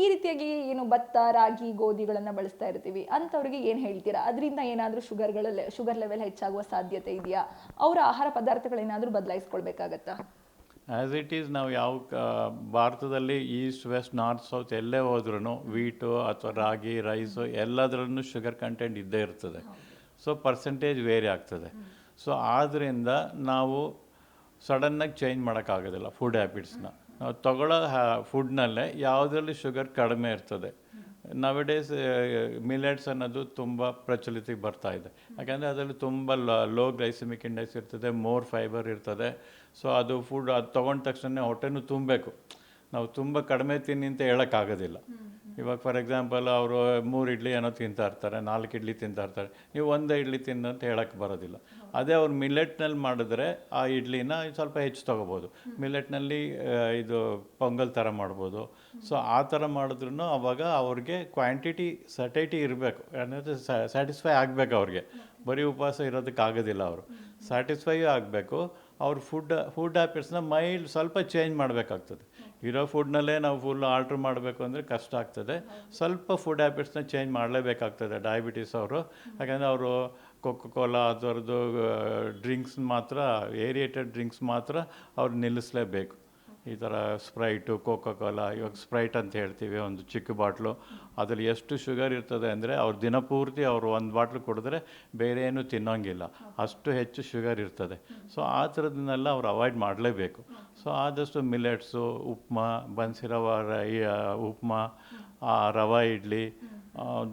ಈ ರೀತಿಯಾಗಿ ಏನು ಭತ್ತ, ರಾಗಿ, ಗೋಧಿಗಳನ್ನು ಬಳಸ್ತಾ ಇರ್ತೀವಿ. ಅಂಥವ್ರಿಗೆ ಏನು ಹೇಳ್ತೀರಾ? ಅದರಿಂದ ಏನಾದರೂ ಶುಗರ್ ಲೆವೆಲ್ ಹೆಚ್ಚಾಗುವ ಸಾಧ್ಯತೆ ಇದೆಯಾ? ಅವರ ಆಹಾರ ಪದಾರ್ಥಗಳೇನಾದರೂ ಬದಲಾಯಿಸ್ಕೊಳ್ಬೇಕಾಗತ್ತಾ? ಆ್ಯಸ್ ಇಟ್ ಈಸ್ ನಾವು ಭಾರತದಲ್ಲಿ ಈಸ್ಟ್, ವೆಸ್ಟ್, ನಾರ್ತ್, ಸೌತ್ ಎಲ್ಲೇ ಹೋದ್ರೂ ವೀಟು ಅಥವಾ ರಾಗಿ, ರೈಸು ಎಲ್ಲದರಲ್ಲೂ ಶುಗರ್ ಕಂಟೆಂಟ್ ಇದ್ದೇ ಇರ್ತದೆ. ಸೊ ಪರ್ಸೆಂಟೇಜ್ ವೇರಿ ಆಗ್ತದೆ. ಸೊ ಆದ್ದರಿಂದ ನಾವು ಸಡನ್ನಾಗಿ ಚೇಂಜ್ ಮಾಡೋಕ್ಕಾಗೋದಿಲ್ಲ ಫುಡ್ ಹ್ಯಾಬಿಟ್ಸ್ನ. ನಾವು ತಗೊಳ್ಳೋ ಫುಡ್ನಲ್ಲೇ ಯಾವುದರಲ್ಲಿ ಶುಗರ್ ಕಡಿಮೆ ಇರ್ತದೆ. ನವಡೇಸ್ ಮಿಲೆಟ್ಸ್ ಅನ್ನೋದು ತುಂಬ ಪ್ರಚಲಿತಕ್ಕೆ ಬರ್ತಾ ಇದೆ. ಯಾಕಂದರೆ ಅದರಲ್ಲಿ ತುಂಬ ಲೋ ಗ್ಲೈಸಮಿಕ್ ಇಂಡೆಕ್ಸ್ ಇರ್ತದೆ, ಮೋರ್ ಫೈಬರ್ ಇರ್ತದೆ. ಸೊ ಅದು ತೊಗೊಂಡ ತಕ್ಷಣ ಹೊಟ್ಟೆನೂ ತುಂಬಬೇಕು. ನಾವು ತುಂಬ ಕಡಿಮೆ ತಿನ್ನಿ ಅಂತ ಹೇಳೋಕ್ಕಾಗೋದಿಲ್ಲ. ಇವಾಗ ಫಾರ್ ಎಕ್ಸಾಂಪಲ್ ಅವರು 3 ಇಡ್ಲಿ ಏನೋ ತಿಂತಾ ಇರ್ತಾರೆ, 4 ಇಡ್ಲಿ ತಿಂತಾ ಇರ್ತಾರೆ. ನೀವು 1 ಇಡ್ಲಿ ತಿನ್ನು ಅಂತ ಹೇಳೋಕ್ಕೆ ಬರೋದಿಲ್ಲ. ಅದೇ ಅವ್ರು ಮಿಲೆಟ್ನಲ್ಲಿ ಮಾಡಿದ್ರೆ ಆ ಇಡ್ಲಿನ ಸ್ವಲ್ಪ ಹೆಚ್ಚು ತೊಗೋಬೋದು. ಮಿಲೆಟ್ನಲ್ಲಿ ಇದು ಪೊಂಗಲ್ ಥರ ಮಾಡ್ಬೋದು. ಸೊ ಆ ಥರ ಮಾಡಿದ್ರೂ ಅವಾಗ ಅವ್ರಿಗೆ ಸಟೈಟಿ ಇರಬೇಕು, ಅಂದರೆ ಸ್ಯಾಟಿಸ್ಫೈ ಆಗಬೇಕು. ಅವ್ರಿಗೆ ಬರೀ ಉಪವಾಸ ಇರೋದಕ್ಕಾಗೋದಿಲ್ಲ. ಅವರು ಸ್ಯಾಟಿಸ್ಫೈ ಆಗಬೇಕು. ಅವ್ರ ಫುಡ್ ಹ್ಯಾಬಿಟ್ಸ್ನ ಸ್ವಲ್ಪ ಚೇಂಜ್ ಮಾಡಬೇಕಾಗ್ತದೆ. ಇರೋ ಫುಡ್ನಲ್ಲೇ ನಾವು ಫುಲ್ ಆಲ್ಟ್ರ್ ಮಾಡಬೇಕು ಅಂದರೆ ಕಷ್ಟ ಆಗ್ತದೆ. ಸ್ವಲ್ಪ ಫುಡ್ ಹ್ಯಾಬಿಟ್ಸ್ನ ಚೇಂಜ್ ಮಾಡಲೇಬೇಕಾಗ್ತದೆ ಡಯಾಬಿಟೀಸ್ ಅವರು. ಯಾಕಂದರೆ ಅವರು ಕೋಲಾ ಅದರದ್ದು ಡ್ರಿಂಕ್ಸ್ ಮಾತ್ರ, ಏರಿಯೇಟೆಡ್ ಡ್ರಿಂಕ್ಸ್ ಮಾತ್ರ ಅವ್ರು ನಿಲ್ಲಿಸಲೇಬೇಕು. ಈ ಥರ ಸ್ಪ್ರೈಟು, ಕೋಲಾ, ಇವಾಗ ಸ್ಪ್ರೈಟ್ ಅಂತ ಹೇಳ್ತೀವಿ, ಒಂದು ಚಿಕ್ಕ ಬಾಟ್ಲು, ಅದರಲ್ಲಿ ಎಷ್ಟು ಶುಗರ್ ಇರ್ತದೆ ಅಂದರೆ ಅವ್ರು ದಿನಪೂರ್ತಿ ಅವರು 1 ಬಾಟ್ಲು ಕುಡಿದ್ರೆ ಬೇರೆ ಏನೂ ತಿನ್ನೋಂಗಿಲ್ಲ, ಅಷ್ಟು ಹೆಚ್ಚು ಶುಗರ್ ಇರ್ತದೆ. ಸೊ ಆ ಥರದನ್ನೆಲ್ಲ ಅವ್ರು ಅವಾಯ್ಡ್ ಮಾಡಲೇಬೇಕು. ಸೊ ಆದಷ್ಟು ಮಿಲೆಟ್ಸು, ಉಪ್ಮಾ, ಬನ್ಸಿರವ ಉಪ್ಮಾ, ರವಾ ಇಡ್ಲಿ,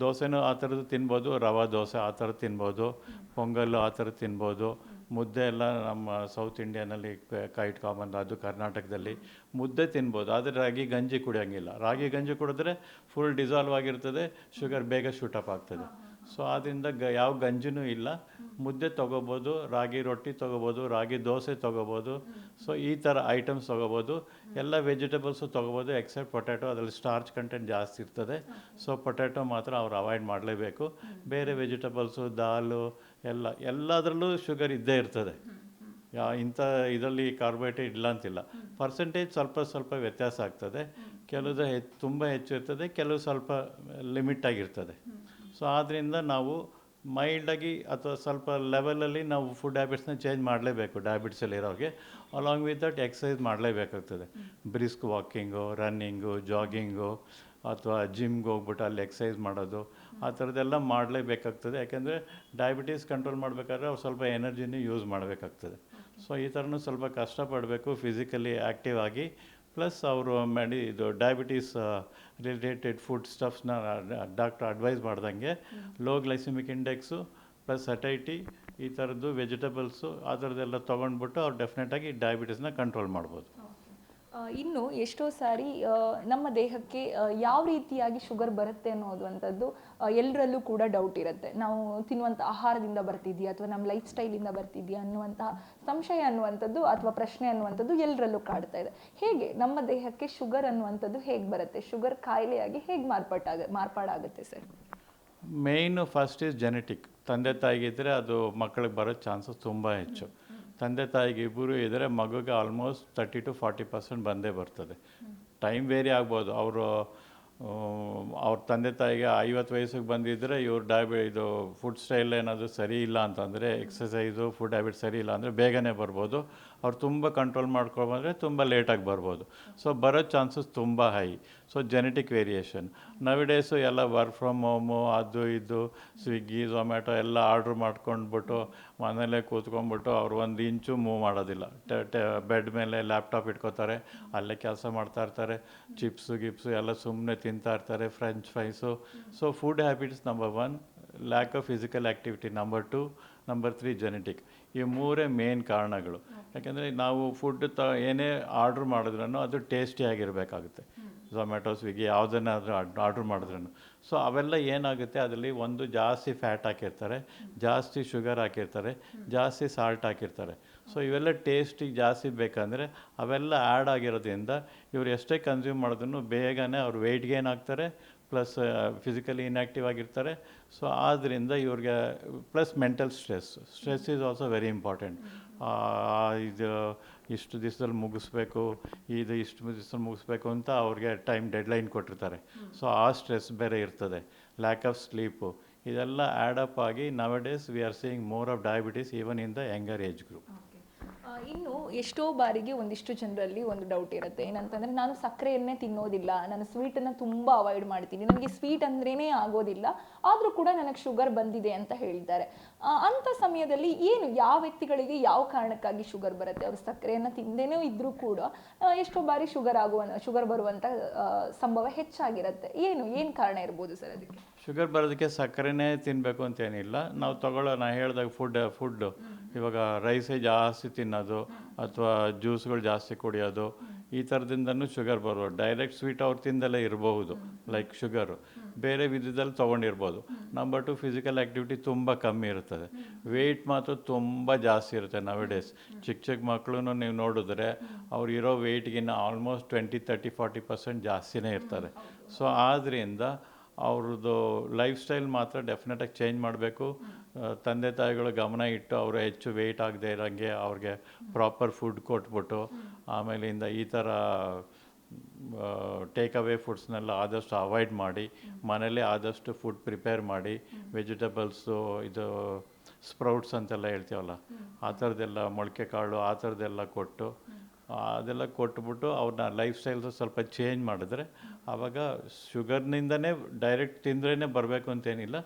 ದೋಸೆನೂ ಆ ಥರದ್ದು ತಿನ್ಬೋದು, ರವಾ ದೋಸೆ ಆ ಥರ ತಿನ್ಬೋದು, ಪೊಂಗಲ್ಲು ಆ ಥರ ತಿನ್ಬೋದು. ಮುದ್ದೆ ಎಲ್ಲ ನಮ್ಮ ಸೌತ್ ಇಂಡಿಯಾನಲ್ಲಿ ಕೈಟ್ ಕಾಮನ್, ಅದು ಕರ್ನಾಟಕದಲ್ಲಿ ಮುದ್ದೆ ತಿನ್ಬೋದು. ಆದರೆ ರಾಗಿ ಗಂಜಿ ಕುಡಿಯೋಂಗಿಲ್ಲ. ರಾಗಿ ಗಂಜಿ ಕುಡಿದ್ರೆ ಫುಲ್ ಡಿಸಾಲ್ವ್ ಆಗಿರ್ತದೆ, ಶುಗರ್ ಬೇಗ ಶೂಟಪ್ ಆಗ್ತದೆ. ಸೊ ಆದ್ದರಿಂದ ಯಾವ ಗಂಜಿನೂ ಇಲ್ಲ. ಮುದ್ದೆ ತೊಗೋಬೋದು, ರಾಗಿ ರೊಟ್ಟಿ ತೊಗೋಬೋದು, ರಾಗಿ ದೋಸೆ ತೊಗೋಬೋದು. ಸೊ ಈ ಥರ ಐಟಮ್ಸ್ ತೊಗೋಬೋದು. ಎಲ್ಲ ವೆಜಿಟೇಬಲ್ಸು ತೊಗೋಬೋದು ಎಕ್ಸೆಪ್ಟ್ ಪೊಟ್ಯಾಟೊ, ಅದರಲ್ಲಿ ಸ್ಟಾರ್ಚ್ ಕಂಟೆಂಟ್ ಜಾಸ್ತಿ ಇರ್ತದೆ. ಸೊ ಪೊಟ್ಯಾಟೊ ಮಾತ್ರ ಅವ್ರು ಅವಾಯ್ಡ್ ಮಾಡಲೇಬೇಕು. ಬೇರೆ ವೆಜಿಟೇಬಲ್ಸು, ದಾಲು ಎಲ್ಲದರಲ್ಲೂ ಶುಗರ್ ಇದ್ದೇ ಇರ್ತದೆ. ಇಂಥ ಇದರಲ್ಲಿ ಕಾರ್ಬೋಹೈಡ್ರೇಟ್ ಇಲ್ಲ ಅಂತಿಲ್ಲ. ಪರ್ಸೆಂಟೇಜ್ ಸ್ವಲ್ಪ ವ್ಯತ್ಯಾಸ ಆಗ್ತದೆ. ಕೆಲವು ತುಂಬ ಹೆಚ್ಚು ಇರ್ತದೆ, ಕೆಲವು ಸ್ವಲ್ಪ ಲಿಮಿಟಾಗಿರ್ತದೆ. ಸೊ ಆದ್ದರಿಂದ ನಾವು ಮೈಲ್ಡಾಗಿ ಅಥವಾ ಸ್ವಲ್ಪ ಲೆವೆಲಲ್ಲಿ ನಾವು ಫುಡ್ ಹ್ಯಾಬಿಟ್ಸ್ನ ಚೇಂಜ್ ಮಾಡಲೇಬೇಕು. ಡಯಾಬಿಟಿಸಲ್ಲಿರೋರಿಗೆ ಅಲಾಂಗ್ ವಿತ್ ದಟ್ ಎಕ್ಸಸೈಸ್ ಮಾಡಲೇಬೇಕಾಗ್ತದೆ. ಬ್ರಿಸ್ಕ್ ವಾಕಿಂಗು, ರನ್ನಿಂಗು, ಜಾಗಿಂಗು, ಅಥವಾ ಜಿಮ್ಗೆ ಹೋಗ್ಬಿಟ್ಟು ಅಲ್ಲಿ ಎಕ್ಸಸೈಸ್ ಮಾಡೋದು, ಆ ಥರದ್ದೆಲ್ಲ ಮಾಡಲೇಬೇಕಾಗ್ತದೆ. ಯಾಕೆಂದರೆ ಡಯಾಬಿಟೀಸ್ ಕಂಟ್ರೋಲ್ ಮಾಡಬೇಕಾದ್ರೆ ಅವ್ರು ಸ್ವಲ್ಪ ಎನರ್ಜಿನೇ ಯೂಸ್ ಮಾಡಬೇಕಾಗ್ತದೆ. ಸೊ ಈ ಥರನೂ ಸ್ವಲ್ಪ ಕಷ್ಟಪಡಬೇಕು ಫಿಸಿಕಲಿ ಆ್ಯಕ್ಟಿವ್ ಆಗಿ. ಪ್ಲಸ್ ಅವರು ಇದು ಡಯಾಬಿಟೀಸ್ ರಿಲೇಟೆಡ್ ಫುಡ್ ಸ್ಟಫ್ಸ್ನ ಡಾಕ್ಟ್ರ್ ಅಡ್ವೈಸ್ ಮಾಡ್ದಂಗೆ low glycemic index plus satiety, ಈ ಥರದ್ದು ವೆಜಿಟೇಬಲ್ಸು ಆ ಥರದ್ದೆಲ್ಲ ತೊಗೊಂಡ್ಬಿಟ್ಟು ಅವ್ರು ಡೆಫಿನೆಟಾಗಿ ಡಯಾಬಿಟೀಸ್ನ ಕಂಟ್ರೋಲ್ ಮಾಡ್ಬೋದು. ಇನ್ನು ಎಷ್ಟೋ ಸಾರಿ ನಮ್ಮ ದೇಹಕ್ಕೆ ಯಾವ ರೀತಿಯಾಗಿ ಶುಗರ್ ಬರುತ್ತೆ ಅನ್ನೋದು ಎಲ್ಲರಲ್ಲೂ ಕೂಡ ಡೌಟ್ ಇರುತ್ತೆ. ನಾವು ತಿನ್ನುವಂಥ ಆಹಾರದಿಂದ ಬರ್ತಿದೆಯಾ ಅಥವಾ ನಮ್ಮ ಲೈಫ್ ಸ್ಟೈಲಿಂದ ಬರ್ತಿದೆಯಾ ಅನ್ನುವಂತಹ ಸಂಶಯ ಅನ್ನುವಂಥದ್ದು ಅಥವಾ ಪ್ರಶ್ನೆ ಅನ್ನುವಂಥದ್ದು ಎಲ್ಲರಲ್ಲೂ ಕಾಡ್ತಾ ಇದೆ. ಹೇಗೆ ನಮ್ಮ ದೇಹಕ್ಕೆ ಶುಗರ್ ಅನ್ನುವಂಥದ್ದು ಹೇಗೆ ಬರುತ್ತೆ? ಶುಗರ್ ಕಾಯಿಲೆಯಾಗಿ ಹೇಗೆ ಮಾರ್ಪಾಡಾಗುತ್ತೆ sir? Main first is genetic. ತಂದೆ ತಾಯಿಗಿದ್ದರೆ ಅದು ಮಕ್ಕಳಿಗೆ ಬರೋ ಚಾನ್ಸಸ್ ತುಂಬ ಹೆಚ್ಚು. ತಂದೆ ತಾಯಿಗೆ ಇಬ್ಬರು ಇದ್ದರೆ ಮಗುಗೆ ಆಲ್ಮೋಸ್ಟ್ 30 to 40% ಬಂದೇ ಬರ್ತದೆ. ಟೈಮ್ ವೇರಿ ಆಗ್ಬೋದು. ಅವ್ರ ತಂದೆ ತಾಯಿಗೆ 50 ವಯಸ್ಸಿಗೆ ಬಂದಿದ್ದರೆ ಇದು ಫುಡ್ ಸ್ಟೈಲ್ ಏನಾದರೂ ಸರಿ ಇಲ್ಲ ಅಂತಂದರೆ, ಎಕ್ಸಸೈಸು, ಫುಡ್ ಹ್ಯಾಬಿಟ್ ಸರಿ ಇಲ್ಲ ಅಂದರೆ ಬೇಗನೆ ಬರ್ಬೋದು. ಅವ್ರು ತುಂಬ ಕಂಟ್ರೋಲ್ ಮಾಡ್ಕೊಬಂದರೆ ತುಂಬ ಲೇಟಾಗಿ ಬರ್ಬೋದು. ಸೊ ಬರೋ ಚಾನ್ಸಸ್ ತುಂಬ high. So genetic variation. Nowadays ಎಲ್ಲ ವರ್ಕ್ ಫ್ರಮ್ ಹೋಮು, ಅದು ಇದು ಸ್ವಿಗ್ಗಿ, ಝೊಮ್ಯಾಟೊ ಎಲ್ಲ ಆರ್ಡ್ರ್ ಮಾಡ್ಕೊಂಡ್ಬಿಟ್ಟು ಮನೇಲೇ ಕೂತ್ಕೊಂಡ್ಬಿಟ್ಟು ಅವ್ರು 1 ಇಂಚು ಮೂವ್ ಮಾಡೋದಿಲ್ಲ. ಬೆಡ್ ಮೇಲೆ ಲ್ಯಾಪ್ಟಾಪ್ ಇಟ್ಕೋತಾರೆ, ಅಲ್ಲೇ ಕೆಲಸ ಮಾಡ್ತಾಯಿರ್ತಾರೆ. ಚಿಪ್ಸು ಎಲ್ಲ ಸುಮ್ಮನೆ ತಿಂತಾ ಇರ್ತಾರೆ, French fries. So food habits number 1, lack of physical activity number 2, number 3 genetic. ಈ 3 ಮೇನ್ ಕಾರಣಗಳು. ಯಾಕೆಂದರೆ ನಾವು ಫುಡ್ ಏನೇ ಆರ್ಡ್ರ್ ಮಾಡಿದ್ರೂ ಅದು ಟೇಸ್ಟಿಯಾಗಿರಬೇಕಾಗುತ್ತೆ. ಝೊಮ್ಯಾಟೊ ಸ್ವಿಗ್ಗಿ ಯಾವುದನ್ನಾದರೂ ಆರ್ಡ್ರ್ ಮಾಡಿದ್ರೂ. ಸೊ ಅವೆಲ್ಲ ಏನಾಗುತ್ತೆ, ಅದರಲ್ಲಿ ಒಂದು ಜಾಸ್ತಿ ಫ್ಯಾಟ್ ಹಾಕಿರ್ತಾರೆ, ಜಾಸ್ತಿ ಶುಗರ್ ಹಾಕಿರ್ತಾರೆ, ಜಾಸ್ತಿ ಸಾಲ್ಟ್ ಹಾಕಿರ್ತಾರೆ. ಸೊ ಇವೆಲ್ಲ ಟೇಸ್ಟಿಗೆ ಜಾಸ್ತಿ ಬೇಕಂದರೆ ಅವೆಲ್ಲ ಆ್ಯಡ್ ಆಗಿರೋದ್ರಿಂದ ಇವ್ರು ಎಷ್ಟೇ ಕನ್ಸ್ಯೂಮ್ ಮಾಡಿದ್ರು ಬೇಗನೆ ಅವ್ರು ವೆಯ್ಟ್ ಗೇನ್ ಆಗ್ತಾರೆ, ಪ್ಲಸ್ ಫಿಸಿಕಲಿ ಇನ್ಯಾಕ್ಟಿವ್ ಆಗಿರ್ತಾರೆ. ಸೊ ಆದ್ದರಿಂದ ಇವ್ರಿಗೆ plus mental stress is also very important. ಇದು ಇಷ್ಟು ದಿವಸದಲ್ಲಿ ಮುಗಿಸ್ಬೇಕು, ಇಷ್ಟು ದಿವಸದಲ್ಲಿ ಮುಗಿಸ್ಬೇಕು ಅಂತ ಅವ್ರಿಗೆ ಟೈಮ್ ಡೆಡ್ಲೈನ್ ಕೊಟ್ಟಿರ್ತಾರೆ. ಸೊ ಆ ಸ್ಟ್ರೆಸ್ ಬೇರೆ ಇರ್ತದೆ, ಲ್ಯಾಕ್ ಆಫ್ ಸ್ಲೀಪು, ಇದೆಲ್ಲ ಆ್ಯಡಪ್ ಆಗಿ nowadays we are seeing more of diabetes even in the younger age group. ಇನ್ನು ಎಷ್ಟೋ ಬಾರಿಗೆ ಒಂದಿಷ್ಟು ಜನರಲ್ಲಿ ಒಂದು ಡೌಟ್ ಇರುತ್ತೆ, ಏನಂತಂದರೆ ನಾನು ಸಕ್ಕರೆಯನ್ನೇ ತಿನ್ನೋದಿಲ್ಲ, ನಾನು ಸ್ವೀಟನ್ನು ತುಂಬ ಅವಾಯ್ಡ್ ಮಾಡ್ತೀನಿ, ನನಗೆ ಸ್ವೀಟ್ ಅಂದ್ರೇ ಆಗೋದಿಲ್ಲ, ಆದರೂ ಕೂಡ ನನಗೆ ಶುಗರ್ ಬಂದಿದೆ ಅಂತ ಹೇಳ್ತಾರೆ. ಅಂಥ ಸಮಯದಲ್ಲಿ ಯಾವ ವ್ಯಕ್ತಿಗಳಿಗೆ ಯಾವ ಕಾರಣಕ್ಕಾಗಿ ಶುಗರ್ ಬರುತ್ತೆ? ಅವರು ಸಕ್ಕರೆಯನ್ನು ತಿಂದೇನೋ ಇದ್ದರೂ ಕೂಡ ಎಷ್ಟೋ ಬಾರಿ ಶುಗರ್ ಬರುವಂಥ ಸಂಭವ ಹೆಚ್ಚಾಗಿರುತ್ತೆ. ಏನು ಕಾರಣ ಇರ್ಬೋದು ಸರ್ ಅದಕ್ಕೆ? ಶುಗರ್ ಬರೋದಕ್ಕೆ ಸಕ್ಕರೆನೇ ತಿನ್ನಬೇಕು ಅಂತೇನಿಲ್ಲ. ನಾವು ನಾ ಹೇಳಿದಾಗ ಫುಡ್ಡು ಇವಾಗ ರೈಸೇ ಜಾಸ್ತಿ ತಿನ್ನೋದು ಅಥವಾ ಜ್ಯೂಸ್ಗಳು ಜಾಸ್ತಿ ಕುಡಿಯೋದು, ಈ ಥರದಿಂದನೂ ಶುಗರ್ ಬರ್ಬೋದು. ಡೈರೆಕ್ಟ್ ಸ್ವೀಟ್ ಅವ್ರು ತಿಂದಲೇ ಇರಬಹುದು, ಲೈಕ್ ಶುಗರು ಬೇರೆ ವಿಧದಲ್ಲಿ ತೊಗೊಂಡಿರ್ಬೋದು. ನಂಬರ್ 2, ಫಿಸಿಕಲ್ ಆ್ಯಕ್ಟಿವಿಟಿ ತುಂಬ ಕಮ್ಮಿ ಇರ್ತದೆ, ವೆಯ್ಟ್ ಮಾತ್ರ ತುಂಬ ಜಾಸ್ತಿ ಇರುತ್ತೆ. ನವಡೇಸ್ ಚಿಕ್ಕ ಮಕ್ಕಳು ನೀವು ನೋಡಿದ್ರೆ ಅವ್ರು ಇರೋ ವೆಯ್ಟ್ಗಿನ್ನ ಆಲ್ಮೋಸ್ಟ್ 20-30-40% ಜಾಸ್ತಿನೇ ಇರ್ತದೆ. ಸೊ ಆದ್ದರಿಂದ ಅವ್ರದ್ದು ಲೈಫ್ ಸ್ಟೈಲ್ ಮಾತ್ರ ಡೆಫಿನೆಟಾಗಿ ಚೇಂಜ್ ಮಾಡಬೇಕು. ತಂದೆ ತಾಯಿಗಳು ಗಮನ ಇಟ್ಟು ಅವರು ಹೆಚ್ಚು ವೆಯ್ಟ್ ಆಗದೆ ಇರೋಂಗೆ ಅವ್ರಿಗೆ ಪ್ರಾಪರ್ ಫುಡ್ ಕೊಟ್ಬಿಟ್ಟು, ಆಮೇಲಿಂದ ಈ ಥರ ಟೇಕ್ ಅವೇ ಫುಡ್ಸ್ನೆಲ್ಲ ಆದಷ್ಟು ಅವಾಯ್ಡ್ ಮಾಡಿ, ಮನೇಲೇ ಆದಷ್ಟು ಫುಡ್ ಪ್ರಿಪೇರ್ ಮಾಡಿ, ವೆಜಿಟೇಬಲ್ಸು, ಇದು ಸ್ಪ್ರೌಟ್ಸ್ ಅಂತೆಲ್ಲ ಹೇಳ್ತೀವಲ್ಲ, ಆ ಥರದ್ದೆಲ್ಲ, ಮೊಳಕೆ ಕಾಳು, ಆ ಥರದ್ದೆಲ್ಲ ಕೊಟ್ಟು ಅದೆಲ್ಲ ಕೊಟ್ಬಿಟ್ಟು ಅವ್ರನ್ನ ಲೈಫ್ ಸ್ಟೈಲ್ಸು ಸ್ವಲ್ಪ ಚೇಂಜ್ ಮಾಡಿದ್ರೆ ಆವಾಗ ಶುಗರ್ನಿಂದನೇ ಡೈರೆಕ್ಟ್ ತಿಂದ್ರೇ ಬರಬೇಕು ಅಂತೇನಿಲ್ಲ,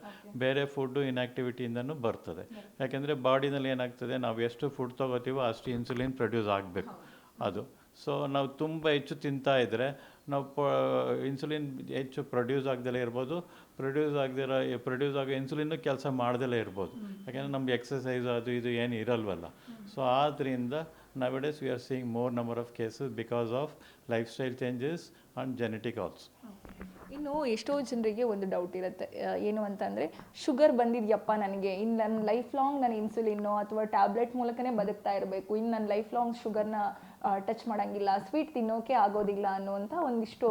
ಬೇರೆ ಫುಡ್ಡು ಇನ್ಯಾಕ್ಟಿವಿಟಿಯಿಂದನೂ ಬರ್ತದೆ. ಯಾಕೆಂದರೆ ಬಾಡಿನಲ್ಲಿ ಏನಾಗ್ತದೆ, ನಾವು ಎಷ್ಟು ಫುಡ್ ತೊಗೋತೀವೋ ಅಷ್ಟು ಇನ್ಸುಲಿನ್ ಪ್ರೊಡ್ಯೂಸ್ ಆಗಬೇಕು ಅದು. ಸೊ ನಾವು ತುಂಬ ಹೆಚ್ಚು ತಿಂತಾ ಇದ್ದರೆ ನಾವು ಇನ್ಸುಲಿನ್ ಹೆಚ್ಚು ಪ್ರೊಡ್ಯೂಸ್ ಆಗದಲ್ಲೇ ಇರ್ಬೋದು, ಪ್ರೊಡ್ಯೂಸ್ ಆಗೋ ಇನ್ಸುಲಿನ್ನು ಕೆಲಸ ಮಾಡ್ದಲೇ ಇರ್ಬೋದು, ಯಾಕೆಂದರೆ ನಮ್ಗೆ ಎಕ್ಸಸೈಸ್ ಅದು ಇದು ಏನು ಇರಲ್ವಲ್ಲ. ಸೊ ಆದ್ದರಿಂದ nowadays we are seeing more number of cases because of life style changes and genetic also. ಇನ್ನು ಎಷ್ಟೋ ಜನರಿಗೆ ಒಂದು ಡೌಟ್ ಇರುತ್ತೆ, ಏನು ಅಂತಂದರೆ ಶುಗರ್ ಬಂದಿದೆಯಪ್ಪ ನನಗೆ, ಇನ್ನು ನನ್ನ ಲೈಫ್ ಲಾಂಗ್ ನಾನು ಇನ್ಸುಲಿನ್ನು ಅಥವಾ ಟ್ಯಾಬ್ಲೆಟ್ ಮೂಲಕನೇ ಬದುಕ್ತಾ ಇರಬೇಕು, ಇನ್ನು ನನ್ನ ಲೈಫ್ ಲಾಂಗ್ ಶುಗರ್ನ ಟಚ್ ಮಾಡೋಂಗಿಲ್ಲ, ಸ್ವೀಟ್ ತಿನ್ನೋಕೆ ಆಗೋದಿಲ್ಲ ಅನ್ನುವಂಥ ಒಂದಿಷ್ಟು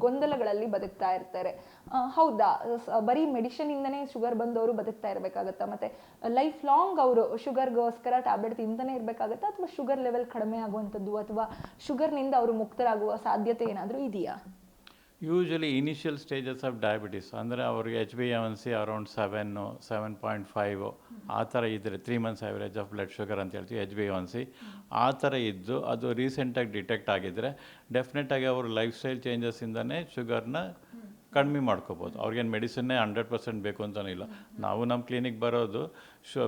ಗೊಂದಲಗಳಲ್ಲಿ ಬದುಕ್ತಾ ಇರ್ತಾರೆ. ಹೌದಾ, ಬರೀ ಮೆಡಿಷನಿಂದನೇ ಶುಗರ್ ಬಂದವರು ಬದುಕ್ತಾ ಇರಬೇಕಾಗತ್ತಾ? ಮತ್ತು ಲೈಫ್ ಲಾಂಗ್ ಅವರು ಶುಗರ್ಗೋಸ್ಕರ ಟ್ಯಾಬ್ಲೆಟ್ ತಿಂತಾನೆ ಇರಬೇಕಾಗತ್ತಾ, ಅಥವಾ ಶುಗರ್ ಲೆವೆಲ್ ಕಡಿಮೆ ಆಗುವಂಥದ್ದು ಅಥವಾ ಶುಗರ್ನಿಂದ ಅವರು ಮುಕ್ತರಾಗುವ ಸಾಧ್ಯತೆ ಏನಾದರೂ ಇದೆಯಾ? Usually initial stages of diabetes ಅಂದರೆ ಅವ್ರಿಗೆ HbA1c ಅರೌಂಡ್ 7.5 ಆ ಥರ ಇದ್ದರೆ 3 months average of blood sugar ಅಂತ ಹೇಳ್ತೀವಿ, HbA1c ಆ ಥರ ಇದ್ದು ಅದು ರೀಸೆಂಟಾಗಿ ಡಿಟೆಕ್ಟ್ ಆಗಿದ್ದರೆ ಡೆಫಿನೆಟಾಗಿ ಅವರು ಲೈಫ್ ಸ್ಟೈಲ್ ಚೇಂಜಸ್ಸಿಂದನೇ ಶುಗರ್ನ ಕಡಿಮೆ ಮಾಡ್ಕೋಬೋದು. ಅವ್ರಿಗೇನು ಮೆಡಿಸಿನ್ನೇ 100% ಬೇಕು ಅಂತಲೂ ನಾವು ನಮ್ಮ ಕ್ಲಿನಿಕ್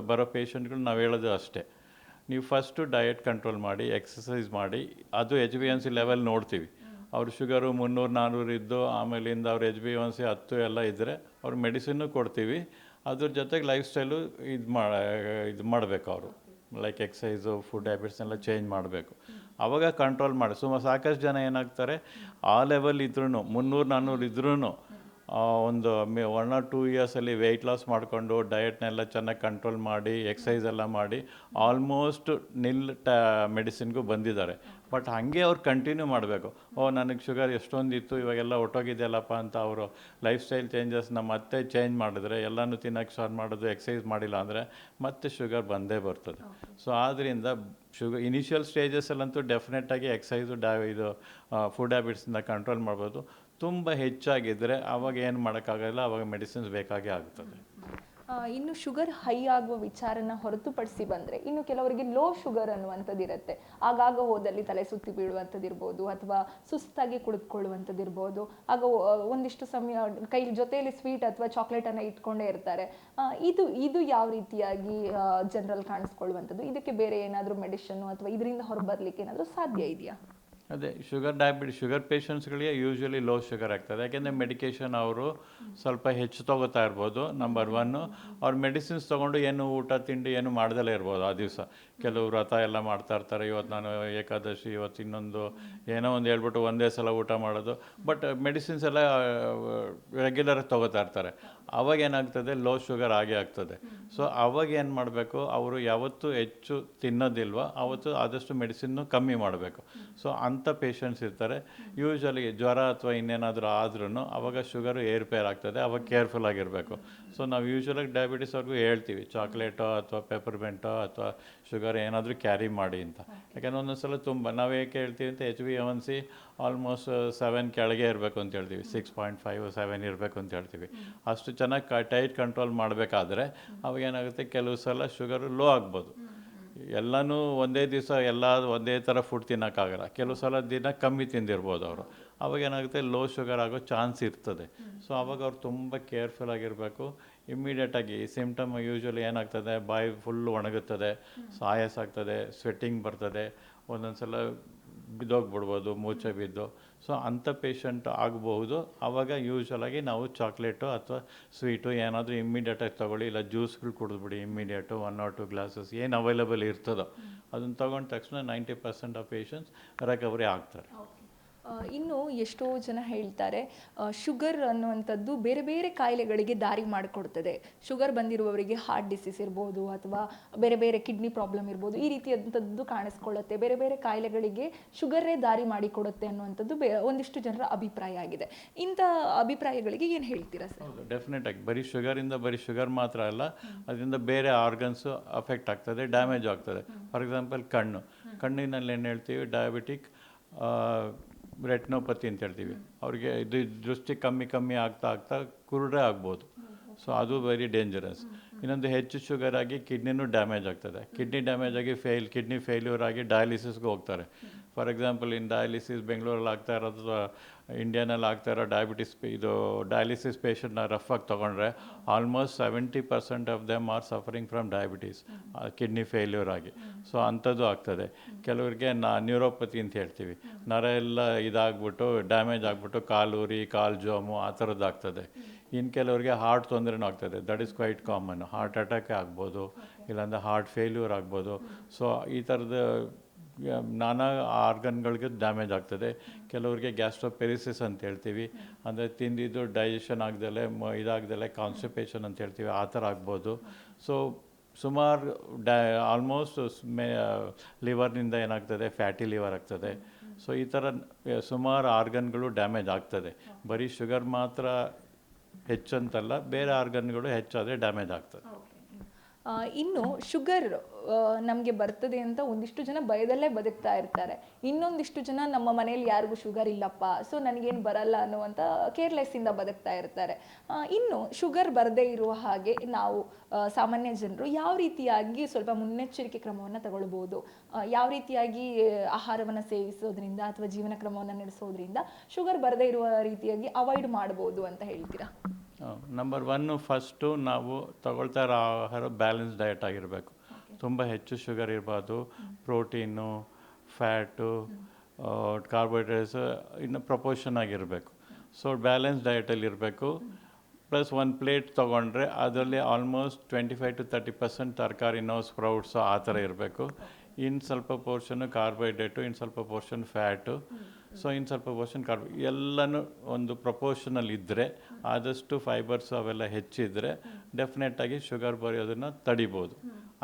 ಬರೋ ಪೇಷಂಟ್ಗಳು ನಾವು ಹೇಳೋದು ಅಷ್ಟೇ, ನೀವು ಫಸ್ಟು ಡಯಟ್ ಕಂಟ್ರೋಲ್ ಮಾಡಿ, ಎಕ್ಸಸೈಸ್ ಮಾಡಿ, ಅದು HbA1c ಲೆವೆಲ್ ನೋಡ್ತೀವಿ. ಅವ್ರ ಶುಗರು 300-400 ಇದ್ದು ಆಮೇಲಿಂದ ಅವ್ರ HbA1c 10 ಎಲ್ಲ ಇದ್ದರೆ ಅವ್ರ ಮೆಡಿಸಿನ್ನು ಕೊಡ್ತೀವಿ, ಅದ್ರ ಜೊತೆಗೆ ಲೈಫ್ ಸ್ಟೈಲು ಇದು ಮಾಡಬೇಕು ಅವರು, ಲೈಕ್ ಎಕ್ಸಸೈಸು, ಫುಡ್ ಹ್ಯಾಬಿಟ್ಸ್ನೆಲ್ಲ ಚೇಂಜ್ ಮಾಡಬೇಕು. ಆವಾಗ ಕಂಟ್ರೋಲ್ ಮಾಡಿ. ಸಾಕಷ್ಟು ಜನ ಏನಾಗ್ತಾರೆ, ಆ ಲೆವೆಲ್ ಇದ್ರೂ 300-400 ಇದ್ರೂ ಒಂದು 1 or 2 ಇಯರ್ಸಲ್ಲಿ ವೆಯ್ಟ್ ಲಾಸ್ ಮಾಡಿಕೊಂಡು ಡಯಟ್ನೆಲ್ಲ ಚೆನ್ನಾಗಿ ಕಂಟ್ರೋಲ್ ಮಾಡಿ ಎಕ್ಸಸೈಸ್ ಎಲ್ಲ ಮಾಡಿ ಆಲ್ಮೋಸ್ಟ್ ಮೆಡಿಸಿನ್ಗೂ ಬಂದಿದ್ದಾರೆ. ಬಟ್ ಹಾಗೆ ಅವ್ರು ಕಂಟಿನ್ಯೂ ಮಾಡಬೇಕು. ನನಗೆ ಶುಗರ್ ಎಷ್ಟೊಂದಿತ್ತು ಇವಾಗೆಲ್ಲ ಹೊಟ್ಟೋಗಿದೆಯಲ್ಲಪ್ಪ ಅಂತ ಅವರು ಲೈಫ್ ಸ್ಟೈಲ್ ಚೇಂಜಸ್ನ ಮತ್ತೆ ಚೇಂಜ್ ಮಾಡಿದ್ರೆ, ಎಲ್ಲನೂ ತಿನ್ನೋಕ್ಕೆ ಸ್ಟಾರ್ಟ್ ಮಾಡೋದು, ಎಕ್ಸಸೈಸ್ ಮಾಡಿಲ್ಲ ಅಂದರೆ ಮತ್ತೆ ಶುಗರ್ ಬಂದೇ ಬರ್ತದೆ. ಸೊ ಆದ್ದರಿಂದ ಇನಿಷಿಯಲ್ ಸ್ಟೇಜಸ್ಸಲ್ಲಂತೂ ಡೆಫಿನೆಟಾಗಿ ಎಕ್ಸಸೈಸು ಇದು ಫುಡ್ ಹ್ಯಾಬಿಟ್ಸಿಂದ ಕಂಟ್ರೋಲ್ ಮಾಡ್ಬೋದು. ತುಂಬ ಹೆಚ್ಚಾಗಿದ್ದರೆ ಆವಾಗ ಏನು ಮಾಡೋಕ್ಕಾಗಲ್ಲ, ಆವಾಗ ಮೆಡಿಸಿನ್ಸ್ ಬೇಕಾಗೇ ಆಗ್ತದೆ. ಇನ್ನು ಶುಗರ್ ಹೈ ಆಗುವ ವಿಚಾರನ ಹೊರತುಪಡಿಸಿ ಬಂದರೆ ಇನ್ನು ಕೆಲವರಿಗೆ ಲೋ ಶುಗರ್ ಅನ್ನುವಂಥದ್ದು ಇರುತ್ತೆ. ಆಗಾಗ ಹೋದಲ್ಲಿ ತಲೆ ಸುತ್ತಿ ಬೀಳುವಂಥದ್ದು ಇರ್ಬೋದು, ಅಥವಾ ಸುಸ್ತಾಗಿ ಕುಳಿತುಕೊಳ್ಳುವಂಥದ್ದು ಇರ್ಬೋದು. ಆಗ ಒಂದಿಷ್ಟು ಸಮಯ ಕೈ ಜೊತೆಯಲ್ಲಿ ಸ್ವೀಟ್ ಅಥವಾ ಚಾಕ್ಲೇಟನ್ನು ಇಟ್ಕೊಂಡೇ ಇರ್ತಾರೆ. ಇದು ಯಾವ ರೀತಿಯಾಗಿ ಜನರಲ್ಲಿ ಕಾಣಿಸ್ಕೊಳ್ಳುವಂಥದ್ದು? ಇದಕ್ಕೆ ಬೇರೆ ಏನಾದರೂ ಮೆಡಿಷನ್ನು ಅಥವಾ ಇದರಿಂದ ಹೊರಬರಲಿಕ್ಕೆ ಏನಾದರೂ ಸಾಧ್ಯ ಇದೆಯಾ? ಅದೇ ಶುಗರ್ ಪೇಷಂಟ್ಸ್ಗಳಿಗೆ ಯೂಶ್ವಲಿ ಲೋ ಶುಗರ್ ಆಗ್ತದೆ, ಯಾಕೆಂದರೆ ಮೆಡಿಕೇಷನ್ ಅವರು ಸ್ವಲ್ಪ ಹೆಚ್ಚು ತೊಗೋತಾ ಇರ್ಬೋದು. ನಂಬರ್ ಒನ್ನು, ಅವ್ರು ಮೆಡಿಸಿನ್ಸ್ ತೊಗೊಂಡು ಏನು ಊಟ ತಿಂಡಿ ಏನು ಮಾಡ್ದಲೇ ಇರ್ಬೋದು ಆ ದಿವಸ. ಕೆಲವು ವ್ರತ ಎಲ್ಲ ಮಾಡ್ತಾ ಇರ್ತಾರೆ, ಇವತ್ತು ನಾನು ಏಕಾದಶಿ, ಇವತ್ತು ಇನ್ನೊಂದು ಏನೋ ಒಂದು ಹೇಳ್ಬಿಟ್ಟು ಒಂದೇ ಸಲ ಊಟ ಮಾಡೋದು, ಬಟ್ ಮೆಡಿಸಿನ್ಸ್ ಎಲ್ಲ ರೆಗ್ಯುಲರಾಗಿ ತೊಗೋತಾ ಇರ್ತಾರೆ. ಅವಾಗ ಏನಾಗ್ತದೆ, ಲೋ ಶುಗರ್ ಆಗೇ ಆಗ್ತದೆ. ಸೊ ಅವಾಗ ಏನು ಮಾಡಬೇಕು, ಅವರು ಯಾವತ್ತು ಹೆಚ್ಚು ತಿನ್ನೋದಿಲ್ವ ಅವತ್ತು ಆದಷ್ಟು ಮೆಡಿಸಿನ್ನು ಕಮ್ಮಿ ಮಾಡಬೇಕು. ಸೊ ಅಂಥ ಪೇಷಂಟ್ಸ್ ಇರ್ತಾರೆ. ಯೂಶ್ವಲಿ ಜ್ವರ ಅಥವಾ ಇನ್ನೇನಾದರೂ ಆದ್ರೂ ಅವಾಗ ಶುಗರು ಏರ್ಪೇರ್ ಆಗ್ತದೆ, ಅವಾಗ ಕೇರ್ಫುಲ್ ಆಗಿರಬೇಕು. ಸೊ ನಾವು ಯೂಶ್ವಲಾಗಿ ಡಯಾಬಿಟಿಸ್ ಅವ್ರಿಗೂ ಹೇಳ್ತೀವಿ, ಚಾಕ್ಲೇಟೋ ಅಥವಾ ಪೆಪರ್ಮೆಂಟೋ ಅಥವಾ ಶುಗರ್ ಏನಾದರೂ ಕ್ಯಾರಿ ಮಾಡಿ ಅಂತ. ಯಾಕೆಂದರೆ ಒಂದೊಂದು ಸಲ ತುಂಬ ನಾವು ಏಕೆ ಹೇಳ್ತೀವಿ ಅಂತ, HbA1c ಆಲ್ಮೋಸ್ಟ್ 7 ಕೆಳಗೆ ಇರಬೇಕು ಅಂತ ಹೇಳ್ತೀವಿ, 6.5 7 ಇರಬೇಕು ಅಂತ ಹೇಳ್ತೀವಿ. ಅಷ್ಟು ಚೆನ್ನಾಗಿ ಟೈಟ್ ಕಂಟ್ರೋಲ್ ಮಾಡಬೇಕಾದ್ರೆ ಅವಾಗ ಏನಾಗುತ್ತೆ, ಕೆಲವು ಸಲ ಶುಗರು ಲೋ ಆಗ್ಬೋದು. ಎಲ್ಲನೂ ಒಂದೇ ದಿವಸ ಎಲ್ಲ ಒಂದೇ ಥರ ಫುಡ್ ತಿನ್ನೋಕ್ಕಾಗಲ್ಲ, ಕೆಲವು ಸಲ ದಿನ ಕಮ್ಮಿ ತಿಂದಿರ್ಬೋದು ಅವರು. ಅವಾಗ ಏನಾಗುತ್ತೆ, ಲೋ ಶುಗರ್ ಆಗೋ ಚಾನ್ಸ್ ಇರ್ತದೆ. ಸೊ ಅವಾಗ ಅವ್ರು ತುಂಬ ಕೇರ್ಫುಲ್ ಆಗಿರಬೇಕು. ಇಮ್ಮಿಡಿಯೇಟಾಗಿ ಸಿಮ್ಟಮ್ ಯೂಶ್ವಲಿ ಏನಾಗ್ತದೆ, ಬಾಯಿ ಫುಲ್ ಒಣಗುತ್ತದೆ, ಆಯಾಸ ಆಗ್ತದೆ, ಸ್ವೆಟ್ಟಿಂಗ್ ಬರ್ತದೆ, ಒಂದೊಂದು ಸಲ ಬಿದ್ದೋಗ್ಬಿಡ್ಬೋದು ಮೂಚೆ ಬಿದ್ದು. ಸೊ ಅಂಥ ಪೇಷಂಟ್ ಆಗಬಹುದು. ಆವಾಗ ಯೂಶ್ವಲಾಗಿ ನಾವು ಚಾಕ್ಲೇಟು ಅಥವಾ ಸ್ವೀಟು ಏನಾದರೂ ಇಮ್ಮಿಡಿಯೇಟಾಗಿ ತೊಗೊಳ್ಳಿ, ಇಲ್ಲ ಜ್ಯೂಸ್ಗಳು ಕುಡಿದ್ಬಿಡಿ ಇಮ್ಮಿಡಿಯೇಟು 1 or 2 ಗ್ಲಾಸಸ್ ಏನು ಅವೈಲೇಬಲ್ ಇರ್ತದೋ ಅದನ್ನು ತೊಗೊಂಡ ತಕ್ಷಣ 90% ಆಫ್ ಪೇಷಂಟ್ಸ್ ರಿಕವರಿ ಆಗ್ತಾರೆ. ಇನ್ನು ಎಷ್ಟೋ ಜನ ಹೇಳ್ತಾರೆ ಶುಗರ್ ಅನ್ನುವಂಥದ್ದು ಬೇರೆ ಬೇರೆ ಕಾಯಿಲೆಗಳಿಗೆ ದಾರಿ ಮಾಡಿಕೊಡ್ತದೆ. ಶುಗರ್ ಬಂದಿರುವವರಿಗೆ ಹಾರ್ಟ್ ಡಿಸೀಸ್ ಇರ್ಬೋದು ಅಥವಾ ಬೇರೆ ಬೇರೆ ಕಿಡ್ನಿ ಪ್ರಾಬ್ಲಮ್ ಇರ್ಬೋದು, ಈ ರೀತಿಯಾದಂಥದ್ದು ಕಾಣಿಸ್ಕೊಳ್ಳುತ್ತೆ. ಬೇರೆ ಬೇರೆ ಕಾಯಿಲೆಗಳಿಗೆ ಶುಗರೇ ದಾರಿ ಮಾಡಿಕೊಡುತ್ತೆ ಅನ್ನುವಂಥದ್ದು ಒಂದಿಷ್ಟು ಜನರ ಅಭಿಪ್ರಾಯ ಆಗಿದೆ. ಇಂಥ ಅಭಿಪ್ರಾಯಗಳಿಗೆ ಏನು ಹೇಳ್ತೀರಾ ಸರ್? ಹೌದು, ಡೆಫಿನೆಟಾಗಿ ಬರೀ ಶುಗರ್ ಮಾತ್ರ ಅಲ್ಲ, ಅದರಿಂದ ಬೇರೆ ಆರ್ಗನ್ಸು ಅಫೆಕ್ಟ್ ಆಗ್ತದೆ, ಡ್ಯಾಮೇಜ್ ಆಗ್ತದೆ. ಫಾರ್ ಎಕ್ಸಾಂಪಲ್ ಕಣ್ಣಿನಲ್ಲಿ ಏನು ಹೇಳ್ತೀವಿ, ಡಯಾಬಿಟಿಕ್ ರೆಟ್ನೋಪತಿ ಅಂತ ಹೇಳ್ತೀವಿ. ಅವ್ರಿಗೆ ಇದು ದೃಷ್ಟಿ ಕಮ್ಮಿ ಆಗ್ತಾ ಕುರುಡೇ ಆಗ್ಬೋದು. ಸೊ ಅದು ವೆರಿ ಡೇಂಜರಸ್. ಇನ್ನೊಂದು ಹೆಚ್ಚು ಶುಗರ್ ಆಗಿ ಕಿಡ್ನಿನೂ ಡ್ಯಾಮೇಜ್ ಆಗ್ತದೆ. ಕಿಡ್ನಿ ಡ್ಯಾಮೇಜ್ ಆಗಿ ಕಿಡ್ನಿ ಫೇಲ್ಯೂರ್ ಆಗಿ ಡಯಾಲಿಸಿಸ್ಗೆ ಹೋಗ್ತಾರೆ. ಫಾರ್ ಎಕ್ಸಾಂಪಲ್ ಡಯಾಲಿಸಿಸ್ ಬೆಂಗಳೂರಲ್ಲಿ ಆಗ್ತಾ ಇರೋದು ಅಥವಾ ಇಂಡಿಯಾನಲ್ಲಿ ಆಗ್ತಾ ಇರೋ ಡಯಾಲಿಸಿಸ್ ಪೇಷಂಟ್ನ ರಫ್ ಆಗಿ ತೊಗೊಂಡ್ರೆ almost 70% of them are suffering from diabetes, kidney failure ಆಗಿ. ಸೊ ಅಂಥದ್ದು ಆಗ್ತದೆ. ಕೆಲವರಿಗೆ ನ್ಯೂರೋಪತಿ ಅಂತ ಹೇಳ್ತೀವಿ, ನರ ಎಲ್ಲ ಇದಾಗ್ಬಿಟ್ಟು ಡ್ಯಾಮೇಜ್ ಆಗಿಬಿಟ್ಟು ಕಾಲು ಜೋಮು ಆ ಥರದ್ದು ಆಗ್ತದೆ. ಇನ್ನು ಕೆಲವರಿಗೆ ಹಾರ್ಟ್ ತೊಂದರೆನೂ ಆಗ್ತದೆ, that is quite common. Heart attack ಆಗ್ಬೋದು, ಇಲ್ಲಾಂದರೆ ಹಾರ್ಟ್ ಫೇಲ್ಯೂರ್ ಆಗ್ಬೋದು. ಸೊ ಈ ಥರದ ನಾನಾ ಆರ್ಗನ್ಗಳಿಗೆ ಡ್ಯಾಮೇಜ್ ಆಗ್ತದೆ. ಕೆಲವರಿಗೆ ಗ್ಯಾಸ್ಟ್ರೋಪೆರಿಸಿಸ್ ಅಂತ ಹೇಳ್ತೀವಿ, ಅಂದರೆ ತಿಂದಿದ್ದು ಡೈಜೆಷನ್ ಆಗದಲ್ಲೇ ಕಾನ್ಸ್ಟಿಪೇಷನ್ ಅಂತ ಹೇಳ್ತೀವಿ, ಆ ಥರ ಆಗ್ಬೋದು. ಸೊ ಸುಮಾರು ಆಲ್ಮೋಸ್ಟ್ ಲಿವರ್ನಿಂದ ಏನಾಗ್ತದೆ, ಫ್ಯಾಟಿ ಲಿವರ್ ಆಗ್ತದೆ. ಸೊ ಈ ಥರ ಸುಮಾರು ಆರ್ಗನ್ಗಳು ಡ್ಯಾಮೇಜ್ ಆಗ್ತದೆ. ಬರೀ ಶುಗರ್ ಮಾತ್ರ ಹೆಚ್ಚಂತಲ್ಲ, ಬೇರೆ ಆರ್ಗನ್ಗಳು ಹೆಚ್ಚಾದರೆ ಡ್ಯಾಮೇಜ್ ಆಗ್ತದೆ. ಇನ್ನು ಶುಗರ್ ನಮಗೆ ಬರ್ತದೆ ಅಂತ ಒಂದಿಷ್ಟು ಜನ ಭಯದಲ್ಲೇ ಬದುಕ್ತಾ ಇರ್ತಾರೆ. ಇನ್ನೊಂದಿಷ್ಟು ಜನ ನಮ್ಮ ಮನೇಲಿ ಯಾರಿಗೂ ಶುಗರ್ ಇಲ್ಲಪ್ಪ, ಸೊ ನನಗೇನು ಬರಲ್ಲ ಅನ್ನುವಂಥ ಕೇರ್ಲೆಸ್ಸಿಂದ ಬದುಕ್ತಾ ಇರ್ತಾರೆ. ಇನ್ನು ಶುಗರ್ ಬರದೇ ಇರುವ ಹಾಗೆ ನಾವು ಸಾಮಾನ್ಯ ಜನರು ಯಾವ ರೀತಿಯಾಗಿ ಸ್ವಲ್ಪ ಮುನ್ನೆಚ್ಚರಿಕೆ ಕ್ರಮವನ್ನು ತಗೊಳ್ಬೋದು, ಯಾವ ರೀತಿಯಾಗಿ ಆಹಾರವನ್ನು ಸೇವಿಸೋದ್ರಿಂದ ಅಥವಾ ಜೀವನ ಕ್ರಮವನ್ನು ನಡೆಸೋದ್ರಿಂದ ಶುಗರ್ ಬರದೇ ಇರುವ ರೀತಿಯಾಗಿ ಅವಾಯ್ಡ್ ಮಾಡ್ಬೋದು ಅಂತ ಹೇಳ್ತೀರಾ? ನಂಬರ್ 1 ಫಸ್ಟು ನಾವು ತಗೊಳ್ತಾ ಇರೋ ಆಹಾರ ಬ್ಯಾಲೆನ್ಸ್ ಡಯಟ್ ಆಗಿರಬೇಕು. ತುಂಬ ಹೆಚ್ಚು ಶುಗರ್ ಇರಬಾರ್ದು. ಪ್ರೋಟೀನು, ಫ್ಯಾಟು, ಕಾರ್ಬೋಹೈಡ್ರೇಟ್ಸ್ ಇನ್ನು ಪ್ರಪೋರ್ಷನ್ ಆಗಿರಬೇಕು. ಸೊ ಬ್ಯಾಲೆನ್ಸ್ ಡಯಟಲ್ಲಿ ಇರಬೇಕು. ಪ್ಲಸ್ 1 ಪ್ಲೇಟ್ ತೊಗೊಂಡ್ರೆ ಅದರಲ್ಲಿ ಆಲ್ಮೋಸ್ಟ್ 25 to 30% ತರಕಾರಿನೋ ಸ್ಪ್ರೌಟ್ಸು ಆ ಥರ ಇರಬೇಕು. ಇನ್ನು ಸ್ವಲ್ಪ ಪೋರ್ಷನ್ನು ಕಾರ್ಬೋಹೈಡ್ರೇಟು, ಇನ್ನು ಸ್ವಲ್ಪ ಪೋರ್ಷನ್ ಫ್ಯಾಟು, ಸೊ ಇನ್ನು ಸ್ವಲ್ಪ ಪೋರ್ಷನ್ ಎಲ್ಲನೂ ಒಂದು ಪ್ರಪೋರ್ಷನಲ್ಲಿ ಇದ್ದರೆ, ಆದಷ್ಟು ಫೈಬರ್ಸು ಅವೆಲ್ಲ ಹೆಚ್ಚಿದ್ರೆ ಡೆಫಿನೆಟಾಗಿ ಶುಗರ್ ಬರೆಯೋದನ್ನು ತಡಿಬೋದು.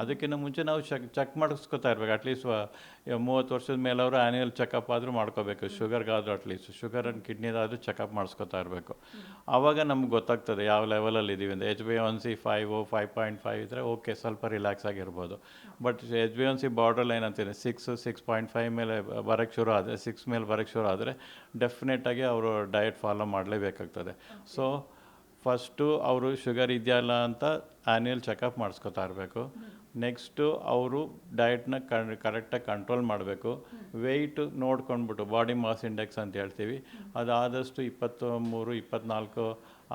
ಅದಕ್ಕಿಂತ ಮುಂಚೆ ನಾವು ಚೆಕ್ ಮಾಡಿಸ್ಕೊತಾ ಇರಬೇಕು. ಅಟ್ಲೀಸ್ಟ್ 30 ವರ್ಷದ ಮೇಲವರು ಆ್ಯನ್ಯಲ್ ಚೆಕಪ್ ಆದರೂ ಮಾಡ್ಕೋಬೇಕು. ಶುಗರ್ಗಾದರೂ ಅಟ್ಲೀಸ್ಟ್ ಶುಗರ್ ಆ್ಯಂಡ್ ಕಿಡ್ನಿದಾದರೂ ಚೆಕಪ್ ಮಾಡಿಸ್ಕೊತಾ ಇರಬೇಕು. ಆವಾಗ ನಮ್ಗೆ ಗೊತ್ತಾಗ್ತದೆ ಯಾವ ಲೆವೆಲಲ್ಲಿ ಇದ್ದೀವಿ ಅಂತ. HbA1c 5 5.5 ಇದ್ದರೆ ಓಕೆ, ಸ್ವಲ್ಪ ರಿಲ್ಯಾಕ್ಸ್ ಆಗಿರ್ಬೋದು. ಬಟ್ HbA1c ಬಾರ್ಡರ್ ಲೈನ್ ಅಂತೀನಿ 6.5 ಮೇಲೆ ಬರೋಕ್ಕೆ ಶುರು ಆದರೆ, 6 ಮೇಲೆ ಬರೋಕ್ಕೆ ಶುರು ಆದರೆ ಡೆಫಿನೆಟಾಗಿ ಅವರು ಡಯಟ್ ಫಾಲೋ ಮಾಡಲೇಬೇಕಾಗ್ತದೆ. ಸೊ ಫಸ್ಟು ಅವರು ಶುಗರ್ ಇದೆಯಲ್ಲ ಅಂತ ಆ್ಯನ್ಯಲ್ ಚೆಕಪ್ ಮಾಡಿಸ್ಕೊತಾ ಇರಬೇಕು. ನೆಕ್ಸ್ಟು ಅವರು ಡಯಟ್ನ ಕರೆಕ್ಟಾಗಿ ಕಂಟ್ರೋಲ್ ಮಾಡಬೇಕು. ವೆಯ್ಟ್ ನೋಡ್ಕೊಂಡ್ಬಿಟ್ಟು ಬಾಡಿ ಮಾಸ್ ಇಂಡೆಕ್ಸ್ ಅಂತ ಹೇಳ್ತೀವಿ, ಅದಾದಷ್ಟು 23 24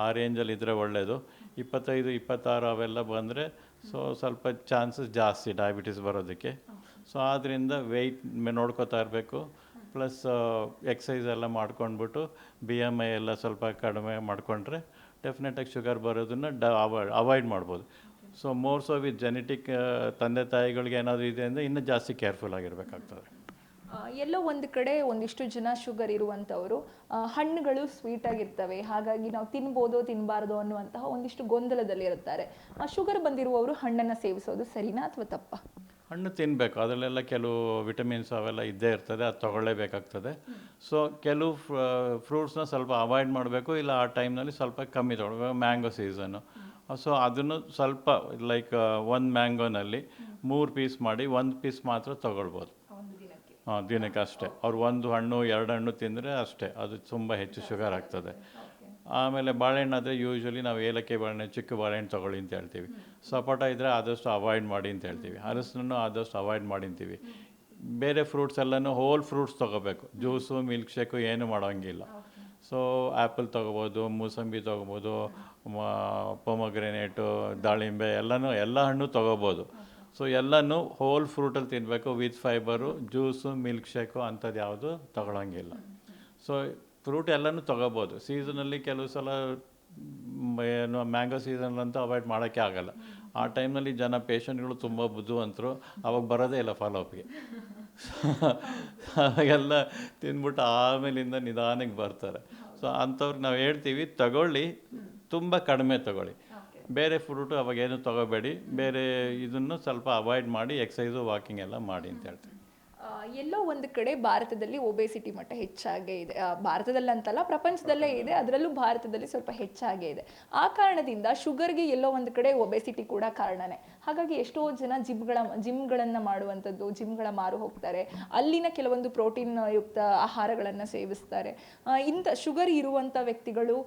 ಆ ರೇಂಜಲ್ಲಿ ಇದ್ದರೆ ಒಳ್ಳೆಯದು. 25 26 ಅವೆಲ್ಲ ಬಂದರೆ ಸ್ವಲ್ಪ ಚಾನ್ಸಸ್ ಜಾಸ್ತಿ ಡಯಾಬಿಟಿಸ್ ಬರೋದಕ್ಕೆ. ಸೊ ಆದ್ದರಿಂದ ವೆಯ್ಟ್ ನೋಡ್ಕೋತಾ ಇರಬೇಕು. ಪ್ಲಸ್ ಎಕ್ಸಸೈಸ್ ಎಲ್ಲ ಮಾಡ್ಕೊಂಡ್ಬಿಟ್ಟು BMI ಎಲ್ಲ ಸ್ವಲ್ಪ ಕಡಿಮೆ ಮಾಡಿಕೊಂಡ್ರೆ ಡೆಫಿನೆಟಾಗಿ ಶುಗರ್ ಬರೋದನ್ನು ಅವಾಯ್ಡ್ ಮಾಡ್ಬೋದು. So more so with genetic ತಂದೆ ತಾಯಿಗಳಿಗೆ ಏನಾದರೂ ಇದೆ ಅಂದರೆ ಇನ್ನೂ ಜಾಸ್ತಿ ಕೇರ್ಫುಲ್ ಆಗಿರಬೇಕಾಗ್ತದೆ. ಎಲ್ಲೋ ಒಂದು ಕಡೆ ಒಂದಿಷ್ಟು ಜನ ಶುಗರ್ ಇರುವಂಥವರು ಹಣ್ಣುಗಳು ಸ್ವೀಟ್ ಆಗಿರ್ತವೆ, ಹಾಗಾಗಿ ನಾವು ತಿನ್ಬೋದೋ ತಿನ್ನಬಾರ್ದೋ ಅನ್ನುವಂತಹ ಒಂದಿಷ್ಟು ಗೊಂದಲದಲ್ಲಿ ಇರುತ್ತಾರೆ. ಶುಗರ್ ಬಂದಿರುವವರು ಹಣ್ಣನ್ನು ಸೇವಿಸೋದು ಸರಿನಾ ಅಥವಾ ತಪ್ಪಾ? ಹಣ್ಣು ತಿನ್ನಬೇಕು, ಅದರಲ್ಲೆಲ್ಲ ಕೆಲವು ವಿಟಮಿನ್ಸ್ ಅವೆಲ್ಲ ಇದ್ದೇ ಇರ್ತದೆ, ಅದು ತೊಗೊಳ್ಳೇಬೇಕಾಗ್ತದೆ. ಸೊ ಕೆಲವು ಫ್ರೂಟ್ಸ್ನ ಸ್ವಲ್ಪ ಅವಾಯ್ಡ್ ಮಾಡಬೇಕು, ಇಲ್ಲ ಆ ಟೈಮ್ನಲ್ಲಿ ಸ್ವಲ್ಪ ಕಮ್ಮಿ ತೊಗೊಳ್ಬೇಕು. ಮ್ಯಾಂಗೋ ಸೀಸನ್ನು, ಸೊ ಅದನ್ನು ಸ್ವಲ್ಪ ಲೈಕ್ ಒಂದು ಮ್ಯಾಂಗೋನಲ್ಲಿ 3 ಪೀಸ್ ಮಾಡಿ 1 ಪೀಸ್ ಮಾತ್ರ ತೊಗೊಳ್ಬೋದು ದಿನಕ್ಕೆ ಅಷ್ಟೇ. ಅವ್ರು 1 ಹಣ್ಣು 2 ಹಣ್ಣು ತಿಂದರೆ ಅಷ್ಟೇ, ಅದು ತುಂಬ ಹೆಚ್ಚು ಶುಗರ್ ಆಗ್ತದೆ. ಆಮೇಲೆ ಬಾಳೆಹಣ್ಣು ಆದರೆ ಯೂಶ್ವಲಿ ನಾವು ಏಲಕ್ಕಿ ಬಾಳೆಹಣ್ಣು, ಚಿಕ್ಕ ಬಾಳೆಹಣ್ಣು ತೊಗೊಳ್ಳಿ ಅಂತ ಹೇಳ್ತೀವಿ. ಸಪೋಟ ಇದ್ದರೆ ಆದಷ್ಟು ಅವಾಯ್ಡ್ ಮಾಡಿ ಅಂತ ಹೇಳ್ತೀವಿ. ಹಲಸನ್ನು ಆದಷ್ಟು ಅವಾಯ್ಡ್ ಮಾಡಿ ಅಂತೀವಿ. ಬೇರೆ ಫ್ರೂಟ್ಸ್ ಎಲ್ಲನೂ ಹೋಲ್ ಫ್ರೂಟ್ಸ್ ತೊಗೋಬೇಕು, ಜ್ಯೂಸು ಮಿಲ್ಕ್ ಶೇಕು ಏನು ಮಾಡೋಂಗಿಲ್ಲ. ಸೊ ಆ್ಯಪಲ್ ತೊಗೋಬೋದು, ಮೂಸಂಬಿ ತೊಗೋಬೋದು, ಪೊಮೊಗ್ರೆನೇಟು, ದಾಳಿಂಬೆ ಎಲ್ಲ ಹಣ್ಣು ತೊಗೋಬೋದು. ಸೊ ಎಲ್ಲನೂ ಹೋಲ್ ಫ್ರೂಟಲ್ಲಿ ತಿನ್ನಬೇಕು with fibre. Juice milk shake ಅಂಥದ್ದು ಯಾವುದು ತೊಗೊಳಂಗಿಲ್ಲ. ಸೊ ಫ್ರೂಟ್ ಎಲ್ಲನೂ ತೊಗೋಬೋದು. ಸೀಸನಲ್ಲಿ ಕೆಲವು ಸಲ ಏನು ಮ್ಯಾಂಗೋ ಸೀಸನಲ್ಲಂತೂ ಅವಾಯ್ಡ್ ಮಾಡೋಕ್ಕೆ ಆಗೋಲ್ಲ. ಆ ಟೈಮ್ನಲ್ಲಿ ಜನ ಪೇಷಂಟ್ಗಳು ತುಂಬ ಬುದ್ಧಿವಂತರು, ಅವಾಗ ಬರೋದೇ ಇಲ್ಲ ಫಾಲೋಅಪ್ಗೆ. ಅವಾಗೆಲ್ಲ ತಿಂದ್ಬಿಟ್ಟು ಆಮೇಲಿಂದ ನಿಧಾನಕ್ಕೆ ಬರ್ತಾರೆ. ಸೊ ಅಂಥವ್ರಿಗೆ ನಾವು ಹೇಳ್ತೀವಿ ತಗೊಳ್ಳಿ, ತುಂಬ ಕಡಿಮೆ ತಗೊಳ್ಳಿ. ಬೇರೆ ಫ್ರೂಟು ಅವಾಗೇನು ತೊಗೋಬೇಡಿ, ಬೇರೆ ಇದನ್ನು ಸ್ವಲ್ಪ ಅವಾಯ್ಡ್ ಮಾಡಿ ಎಕ್ಸಸೈಸು ವಾಕಿಂಗ್ ಎಲ್ಲ ಮಾಡಿ ಅಂತ ಹೇಳ್ತೀವಿ. ಎಲ್ಲೋ ಒಂದು ಕಡೆ ಭಾರತದಲ್ಲಿ ಒಬೇಸಿಟಿ ಮಟ್ಟ ಹೆಚ್ಚಾಗೇ ಇದೆ. ಭಾರತದಲ್ಲಿ ಅಂತಲ್ಲ, ಪ್ರಪಂಚದಲ್ಲೇ ಇದೆ, ಅದರಲ್ಲೂ ಭಾರತದಲ್ಲಿ ಸ್ವಲ್ಪ ಹೆಚ್ಚಾಗೇ ಇದೆ. ಆ ಕಾರಣದಿಂದ ಶುಗರ್ಗೆ ಎಲ್ಲೋ ಒಂದು ಕಡೆ ಒಬೇಸಿಟಿ ಕೂಡ ಕಾರಣನೇ. ಹಾಗಾಗಿ ಎಷ್ಟೋ ಜನ ಜಿಮ್ಗಳನ್ನು ಮಾಡುವಂಥದ್ದು, ಜಿಮ್ಗಳ ಮಾರು ಹೋಗ್ತಾರೆ, ಅಲ್ಲಿನ ಕೆಲವೊಂದು ಪ್ರೋಟೀನ್ ಯುಕ್ತ ಆಹಾರಗಳನ್ನು ಸೇವಿಸ್ತಾರೆ. ಇಂಥ ಶುಗರ್ ಇರುವಂಥ ವ್ಯಕ್ತಿಗಳು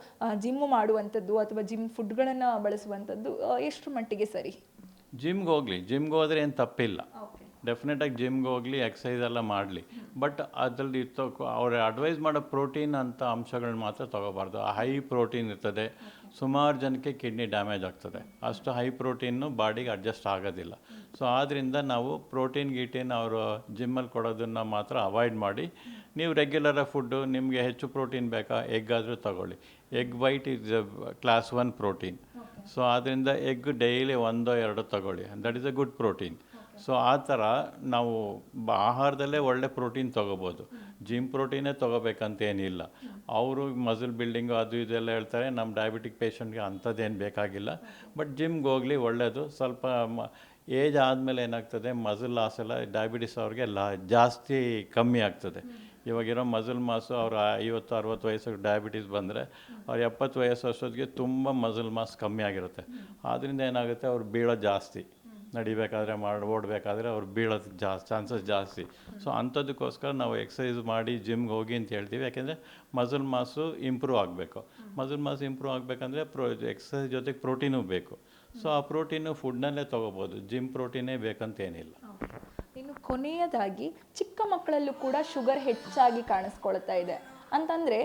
ಜಿಮ್ ಮಾಡುವಂಥದ್ದು ಅಥವಾ ಜಿಮ್ ಫುಡ್ಗಳನ್ನು ಬಳಸುವಂಥದ್ದು ಎಷ್ಟು ಮಟ್ಟಿಗೆ ಸರಿ? ಜಿಮ್ಗೆ ಹೋದರೆ ಏನು ತಪ್ಪಿಲ್ಲ. ಡೆಫಿನೆಟಾಗಿ ಜಿಮ್ಗೆ ಹೋಗಲಿ, ಎಕ್ಸಸೈಸ್ ಎಲ್ಲ ಮಾಡಲಿ. ಬಟ್ ಅದರಲ್ಲಿ ಅವ್ರು ಅಡ್ವೈಸ್ ಮಾಡೋ ಪ್ರೋಟೀನ್ ಅಂತ ಅಂಶಗಳನ್ನ ಮಾತ್ರ ತೊಗೋಬಾರ್ದು. ಹೈ ಪ್ರೋಟೀನ್ ಇರ್ತದೆ, ಸುಮಾರು ಜನಕ್ಕೆ ಕಿಡ್ನಿ ಡ್ಯಾಮೇಜ್ ಆಗ್ತದೆ. ಅಷ್ಟು ಹೈ ಪ್ರೋಟೀನು ಬಾಡಿಗೆ ಅಡ್ಜಸ್ಟ್ ಆಗೋದಿಲ್ಲ. ಸೊ ಆದ್ದರಿಂದ ನಾವು ಪ್ರೋಟೀನ್ ಅವರು ಜಿಮ್ಮಲ್ಲಿ ಕೊಡೋದನ್ನು ಮಾತ್ರ ಅವಾಯ್ಡ್ ಮಾಡಿ, ನೀವು ರೆಗ್ಯುಲರಾಗಿ ಫುಡ್ಡು ನಿಮಗೆ ಹೆಚ್ಚು ಪ್ರೋಟೀನ್ ಬೇಕಾ, ಎಗ್ ಆದರೂ ತೊಗೊಳ್ಳಿ. Egg white is class 1 protein. So ಆದ್ದರಿಂದ ಎಗ್ ಡೈಲಿ 1-2 ತೊಗೊಳ್ಳಿ, that is A good protein. So ಆ ಥರ ನಾವು ಆಹಾರದಲ್ಲೇ ಒಳ್ಳೆ ಪ್ರೋಟೀನ್ ತೊಗೋಬೋದು. ಜಿಮ್ ಪ್ರೋಟೀನೇ ತೊಗೋಬೇಕಂತೇನಿಲ್ಲ. ಅವರು ಮಸಲ್ ಬಿಲ್ಡಿಂಗು ಅದು ಇದೆಲ್ಲ ಹೇಳ್ತಾರೆ, ನಮ್ಮ ಡಯಾಬಿಟಿಕ್ ಪೇಷಂಟ್ಗೆ ಅಂಥದ್ದೇನು ಬೇಕಾಗಿಲ್ಲ. ಬಟ್ ಜಿಮ್ಗೆ ಹೋಗಲಿ, ಒಳ್ಳೆಯದು. ಸ್ವಲ್ಪ ಏಜ್ ಆದಮೇಲೆ ಏನಾಗ್ತದೆ, ಮಸಲ್ ಲಾಸ್ ಎಲ್ಲ ಡಯಾಬಿಟಿಸ್ ಅವ್ರಿಗೆ ಜಾಸ್ತಿ ಕಮ್ಮಿ ಆಗ್ತದೆ. ಇವಾಗಿರೋ ಮಸಲ್ ಮಾಸು ಅವ್ರು 50-60 ವಯಸ್ಸಿಗೆ ಡಯಾಬಿಟಿಸ್ ಬಂದರೆ ಅವ್ರು 70 ವಯಸ್ಸು ಅಷ್ಟೊತ್ತಿಗೆ ತುಂಬ ಮಸಲ್ ಮಾಸ್ ಕಮ್ಮಿ ಆಗಿರುತ್ತೆ. ಆದ್ದರಿಂದ ಏನಾಗುತ್ತೆ, ಅವ್ರು ಬೀಳೋ ಜಾಸ್ತಿ, ನಡಿಬೇಕಾದ್ರೆ ಓಡಬೇಕಾದ್ರೆ ಅವ್ರು ಬೀಳೋದು ಚಾನ್ಸಸ್ ಜಾಸ್ತಿ. ಸೊ ಅಂಥದ್ದಕ್ಕೋಸ್ಕರ ನಾವು ಎಕ್ಸಸೈಸ್ ಮಾಡಿ ಜಿಮ್ಗೆ ಹೋಗಿ ಅಂತ ಹೇಳ್ತೀವಿ. ಯಾಕೆಂದರೆ ಮಸಲ್ ಮಾಸು ಇಂಪ್ರೂವ್ ಆಗಬೇಕು. ಮಸಲ್ ಮಾಸ್ ಇಂಪ್ರೂವ್ ಆಗಬೇಕಂದ್ರೆ ಎಕ್ಸಸೈಸ್ ಜೊತೆಗೆ ಪ್ರೋಟೀನೂ ಬೇಕು. ಸೊ ಆ ಪ್ರೋಟೀನು ಫುಡ್ನಲ್ಲೇ ತೊಗೋಬೋದು, ಜಿಮ್ ಪ್ರೋಟೀನೇ ಬೇಕಂತ ಏನಿಲ್ಲ. ಇನ್ನು ಕೊನೆಯದಾಗಿ ಚಿಕ್ಕ ಮಕ್ಕಳಲ್ಲೂ ಕೂಡ ಶುಗರ್ ಹೆಚ್ಚಾಗಿ ಕಾಣಿಸ್ಕೊಳ್ತಾ ಇದೆ. ಅಂತಂದರೆ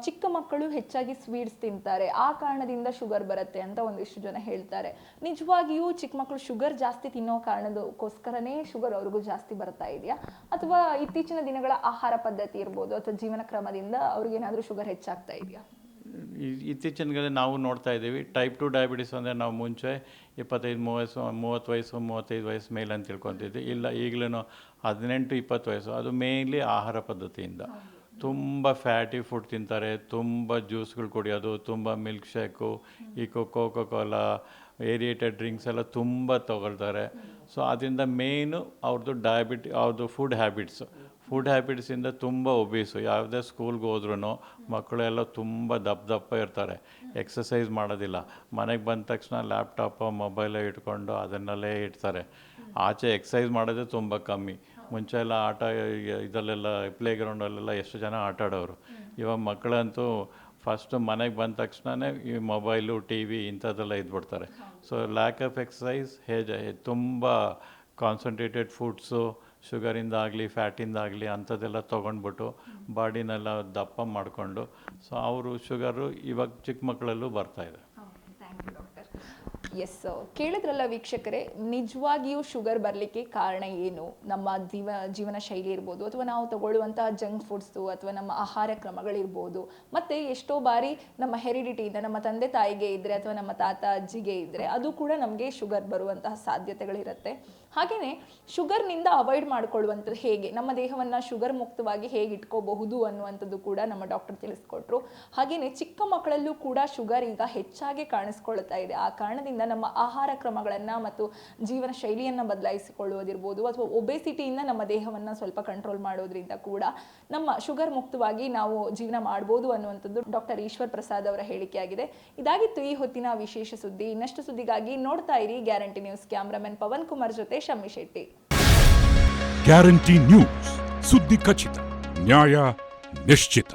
ಚಿಕ್ಕ ಮಕ್ಕಳು ಹೆಚ್ಚಾಗಿ ಸ್ವೀಟ್ಸ್ ತಿಂತಾರೆ, ಆ ಕಾರಣದಿಂದ ಶುಗರ್ ಬರುತ್ತೆ ಅಂತ ಒಂದಿಷ್ಟು ಜನ ಹೇಳ್ತಾರೆ. ನಿಜವಾಗಿಯೂ ಚಿಕ್ಕ ಮಕ್ಕಳು ಶುಗರ್ ಜಾಸ್ತಿ ತಿನ್ನೋ ಕಾರಣದಕ್ಕೋಸ್ಕರನೇ ಶುಗರ್ ಅವ್ರಿಗೂ ಜಾಸ್ತಿ ಬರ್ತಾ ಇದೆಯಾ, ಅಥವಾ ಇತ್ತೀಚಿನ ದಿನಗಳ ಆಹಾರ ಪದ್ಧತಿ ಇರ್ಬೋದು ಅಥವಾ ಜೀವನ ಕ್ರಮದಿಂದ ಅವ್ರಿಗೇನಾದರೂ ಶುಗರ್ ಹೆಚ್ಚಾಗ್ತಾ ಇದೆಯಾ? ಇತ್ತೀಚಿನ ನಾವು ನೋಡ್ತಾ ಇದ್ದೀವಿ. ಟೈಪ್ 2 ಡಯಾಬಿಟಿಸ್ ಅಂದರೆ ನಾವು ಮುಂಚೆ 25-30 ವಯಸ್ಸು 35 ವಯಸ್ಸು ಮೇಲೆ ಅಂತ ತಿಳ್ಕೊತಿದ್ವಿ. ಇಲ್ಲ, ಈಗಲೂ 18-20 ವಯಸ್ಸು. ಅದು ಮೇಯ್ನ್ಲಿ ಆಹಾರ ಪದ್ಧತಿಯಿಂದ. ತುಂಬ ಫ್ಯಾಟಿ ಫುಡ್ ತಿಂತಾರೆ, ತುಂಬ ಜ್ಯೂಸ್ಗಳು ಕುಡಿಯೋದು, ತುಂಬ ಮಿಲ್ಕ್ ಶೇಕು, ಈ ಕೋಕೋ ಕೋಲಾ, ಏರಿಯೇಟೆಡ್ ಡ್ರಿಂಕ್ಸ್ ಎಲ್ಲ ತುಂಬ ತೊಗೊಳ್ತಾರೆ. ಸೊ ಅದರಿಂದ ಮೇಯ್ನು ಅವ್ರದ್ದು ಫುಡ್ ಹ್ಯಾಬಿಟ್ಸಿಂದ ತುಂಬ ಒಬೀಸು. ಯಾವುದೇ ಸ್ಕೂಲ್ಗೆ ಹೋದ್ರೂ ಮಕ್ಕಳೆಲ್ಲ ತುಂಬ ದಪ್ಪ ಇರ್ತಾರೆ, ಎಕ್ಸಸೈಸ್ ಮಾಡೋದಿಲ್ಲ. ಮನೆಗೆ ಬಂದ ತಕ್ಷಣ ಲ್ಯಾಪ್ಟಾಪು ಮೊಬೈಲೇ ಇಟ್ಕೊಂಡು ಅದನ್ನಲ್ಲೇ ಇಡ್ತಾರೆ. ಆಚೆ ಎಕ್ಸಸೈಸ್ ಮಾಡೋದೇ ತುಂಬ ಕಮ್ಮಿ. ಮುಂಚೆ ಎಲ್ಲ ಇದರಲ್ಲೆಲ್ಲ ಪ್ಲೇಗ್ರೌಂಡಲ್ಲೆಲ್ಲ ಎಷ್ಟು ಜನ ಆಟ ಆಡೋರು. ಇವಾಗ ಮಕ್ಕಳಂತೂ ಫಸ್ಟು ಮನೆಗೆ ಬಂದ ತಕ್ಷಣವೇ ಈ ಮೊಬೈಲು, ಟಿ ವಿ ಇಂಥದ್ದೆಲ್ಲ ಇದ್ಬಿಡ್ತಾರೆ. ಸೊ ಲ್ಯಾಕ್ ಆಫ್ ಎಕ್ಸಸೈಸ್, ತುಂಬ ಕಾನ್ಸಂಟ್ರೇಟೆಡ್ ಫುಡ್ಸು, ಶುಗರಿಂದಾಗಲಿ ಫ್ಯಾಟಿಂದಾಗಲಿ ಅಂಥದ್ದೆಲ್ಲ ತೊಗೊಂಡ್ಬಿಟ್ಟು ಬಾಡಿನೆಲ್ಲ ದಪ್ಪ ಮಾಡಿಕೊಂಡು, ಸೊ ಅವರು ಶುಗರು ಇವಾಗ ಚಿಕ್ಕ ಮಕ್ಕಳಲ್ಲೂ ಬರ್ತಾಯಿದೆ. Thank you doctor. ಎಸ್, ಕೇಳಿದ್ರಲ್ಲ ವೀಕ್ಷಕರೇ, ನಿಜವಾಗಿಯೂ ಶುಗರ್ ಬರಲಿಕ್ಕೆ ಕಾರಣ ಏನು? ನಮ್ಮ ಜೀವನ ಶೈಲಿ ಇರ್ಬೋದು, ಅಥವಾ ನಾವು ತಗೊಳ್ಳುವಂತಹ ಜಂಕ್ ಫುಡ್ಸು, ಅಥವಾ ನಮ್ಮ ಆಹಾರ ಕ್ರಮಗಳಿರ್ಬೋದು, ಮತ್ತು ಎಷ್ಟೋ ಬಾರಿ ನಮ್ಮ ಹೆರಿಡಿಟಿಯಿಂದ ನಮ್ಮ ತಂದೆ ತಾಯಿಗೆ ಇದ್ದರೆ ಅಥವಾ ನಮ್ಮ ತಾತ ಅಜ್ಜಿಗೆ ಇದ್ದರೆ ಅದು ಕೂಡ ನಮಗೆ ಶುಗರ್ ಬರುವಂತಹ ಸಾಧ್ಯತೆಗಳಿರುತ್ತೆ. ಹಾಗೆಯೇ ಶುಗರ್ನಿಂದ ಅವಾಯ್ಡ್ ಮಾಡ್ಕೊಳ್ಳುವಂಥದ್ದು ಹೇಗೆ, ನಮ್ಮ ದೇಹವನ್ನು ಶುಗರ್ ಮುಕ್ತವಾಗಿ ಹೇಗೆ ಇಟ್ಕೋಬಹುದು ಅನ್ನುವಂಥದ್ದು ಕೂಡ ನಮ್ಮ ಡಾಕ್ಟರ್ ತಿಳಿಸ್ಕೊಟ್ರು. ಹಾಗೆಯೇ ಚಿಕ್ಕ ಮಕ್ಕಳಲ್ಲೂ ಕೂಡ ಶುಗರ್ ಈಗ ಹೆಚ್ಚಾಗಿ ಕಾಣಿಸ್ಕೊಳ್ತಾ ಇದೆ. ಆ ಕಾರಣದಿಂದ ನಮ್ಮ ಆಹಾರ ಕ್ರಮಗಳನ್ನು ಮತ್ತು ಜೀವನ ಶೈಲಿಯನ್ನು ಬದಲಾಯಿಸಿಕೊಳ್ಳುವುದಿರ್ಬೋದು, ಅಥವಾ ಒಬೆಸಿಟಿಯಿಂದ ನಮ್ಮ ದೇಹವನ್ನು ಸ್ವಲ್ಪ ಕಂಟ್ರೋಲ್ ಮಾಡೋದ್ರಿಂದ ಕೂಡ ನಮ್ಮ ಶುಗರ್ ಮುಕ್ತವಾಗಿ ನಾವು ಜೀವನ ಮಾಡ್ಬೋದು ಅನ್ನುವಂಥದ್ದು ಡಾಕ್ಟರ್ ಈಶ್ವರ್ ಪ್ರಸಾದ್ ಅವರ ಹೇಳಿಕೆಯಾಗಿದೆ. ಇದಾಗಿತ್ತು ಈ ಹೊತ್ತಿನ ವಿಶೇಷ ಸುದ್ದಿ. ಇನ್ನಷ್ಟು ಸುದ್ದಿಗಾಗಿ ನೋಡ್ತಾ ಇರಿ Guarantee News. Cameraman Pavan Kumar ಜೊತೆ ಶಮ್ಮಿ ಶೆಟ್ಟಿ. ಗ್ಯಾರಂಟಿ ನ್ಯೂಸ್, ಸುದ್ದಿ ಖಚಿತ, ನ್ಯಾಯ ನಿಶ್ಚಿತ.